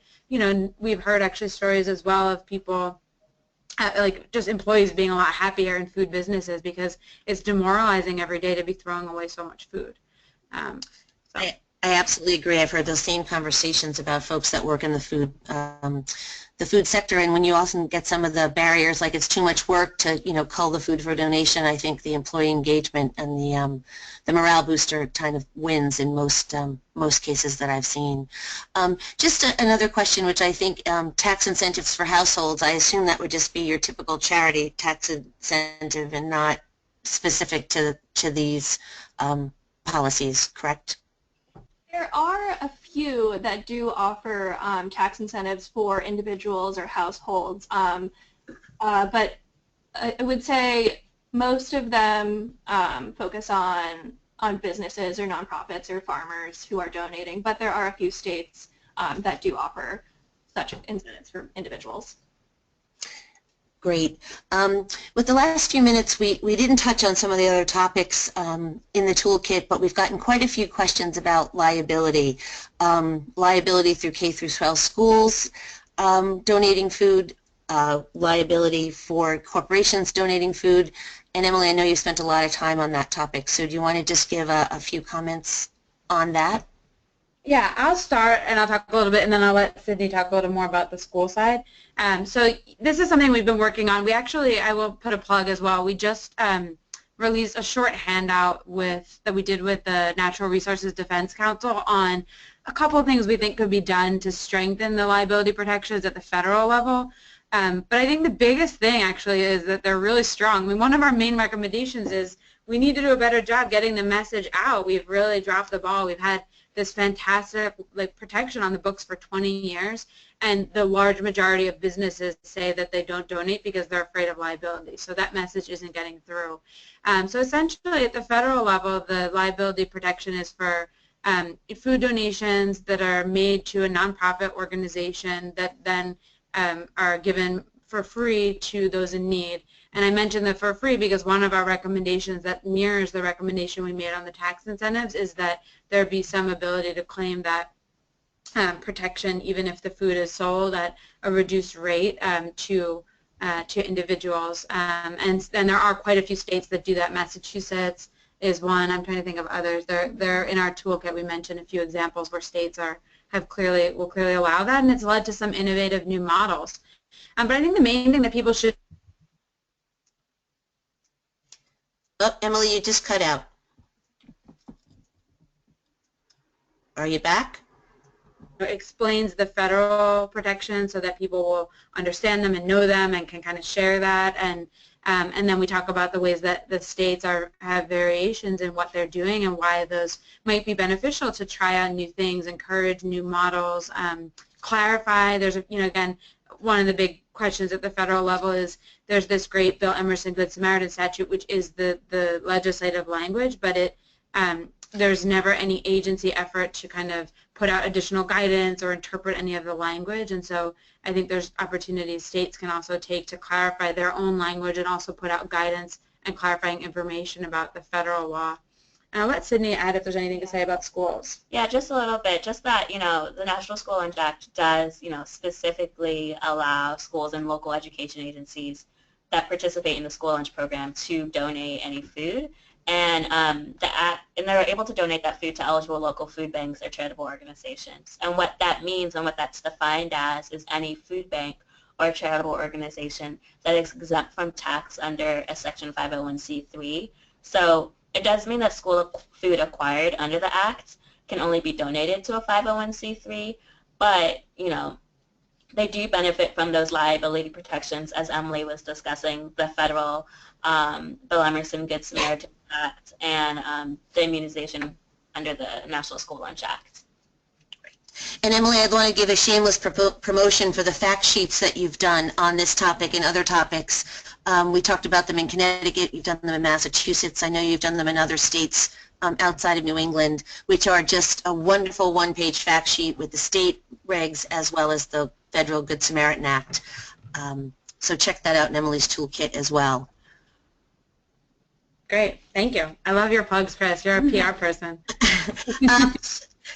we've heard actually stories as well of people, like just employees being a lot happier in food businesses because it's demoralizing every day to be throwing away so much food. I absolutely agree. I've heard those same conversations about folks that work in the food sector, and when you often get some of the barriers, like it's too much work to cull the food for donation, I think the employee engagement and the morale booster kind of wins in most cases that I've seen. Just another question, which I think tax incentives for households, I assume that would just be your typical charity tax incentive and not specific to these policies, correct? There are a few that do offer tax incentives for individuals or households, but I would say most of them focus on businesses or nonprofits or farmers who are donating, but there are a few states that do offer such incentives for individuals. Great. With the last few minutes, we didn't touch on some of the other topics in the toolkit, but we've gotten quite a few questions about liability. Liability through K through 12 schools donating food, liability for corporations donating food. And Emily, I know you spent a lot of time on that topic, so do you want to just give a few comments on that? Yeah, I'll start and I'll talk a little bit and then I'll let Sydney talk a little more about the school side. So this is something we've been working on. I will put a plug as well. We just released a short handout that we did with the Natural Resources Defense Council on a couple of things we think could be done to strengthen the liability protections at the federal level. But I think the biggest thing actually is that they're really strong. I mean, one of our main recommendations is we need to do a better job getting the message out. We've really dropped the ball. We've had this fantastic protection on the books for 20 years, and the large majority of businesses say that they don't donate because they're afraid of liability. So that message isn't getting through. So essentially at the federal level, the liability protection is for food donations that are made to a nonprofit organization that then are given for free to those in need. And I mentioned that for free because one of our recommendations that mirrors the recommendation we made on the tax incentives is that there be some ability to claim that protection even if the food is sold at a reduced rate to individuals. And there are quite a few states that do that. Massachusetts is one. I'm trying to think of others. They're in our toolkit. We mentioned a few examples where states will clearly allow that, and it's led to some innovative new models. But I think the main thing that people should... Oh, Emily, you just cut out. Are you back? explains the federal protections so that people will understand them and know them and can kind of share that, and then we talk about the ways that the states have variations in what they're doing and why those might be beneficial to try out new things, encourage new models, clarify. There's, again, one of the big questions at the federal level is there's this great Bill Emerson Good Samaritan statute, which is the legislative language, but there's never any agency effort to kind of put out additional guidance or interpret any of the language, and so I think there's opportunities states can also take to clarify their own language and also put out guidance and clarifying information about the federal law. And I'll let Sydney add if there's anything to say about schools. Yeah, just a little bit. Just that, the National School Lunch Act does, specifically allow schools and local education agencies that participate in the school lunch program to donate any food. And they're able to donate that food to eligible local food banks or charitable organizations. And what that means and what that's defined as is any food bank or charitable organization that is exempt from tax under a Section 501c3. So it does mean that school food acquired under the Act can only be donated to a 501c3, but, they do benefit from those liability protections, as Emily was discussing, the federal Bill Emerson Good Samaritan Act and the immunization under the National School Lunch Act. And Emily, I'd want to give a shameless promotion for the fact sheets that you've done on this topic and other topics. We talked about them in Connecticut, you've done them in Massachusetts, I know you've done them in other states outside of New England, which are just a wonderful one-page fact sheet with the state regs as well as the Federal Good Samaritan Act. So check that out in Emily's toolkit as well. Great, thank you. I love your plugs, Chris. You're a PR person.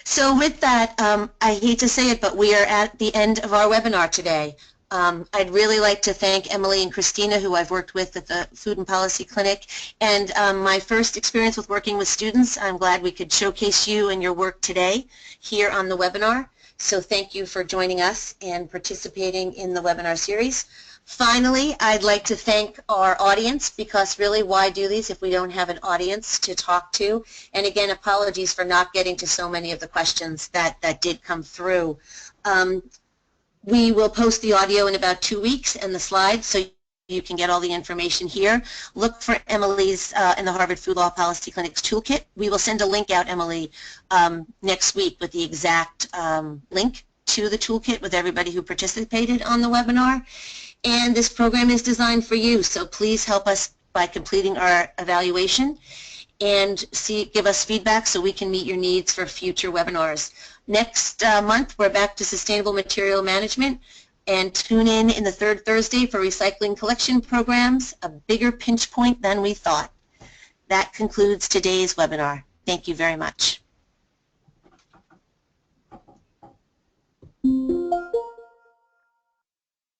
So with that, I hate to say it, but we are at the end of our webinar today. I'd really like to thank Emily and Christina, who I've worked with at the Food and Policy Clinic, and my first experience with working with students. I'm glad we could showcase you and your work today here on the webinar. So thank you for joining us and participating in the webinar series. Finally, I'd like to thank our audience, because really, why do these if we don't have an audience to talk to? And again, apologies for not getting to so many of the questions that did come through. We will post the audio in about 2 weeks and the slides, so you can get all the information here. Look for Emily's in the Harvard Food Law Policy Clinic's toolkit. We will send a link out, Emily, next week with the exact link to the toolkit with everybody who participated on the webinar. And this program is designed for you, so please help us by completing our evaluation and give us feedback so we can meet your needs for future webinars. Next month, we're back to sustainable material management, and tune in the third Thursday for recycling collection programs, a bigger pinch point than we thought. That concludes today's webinar. Thank you very much.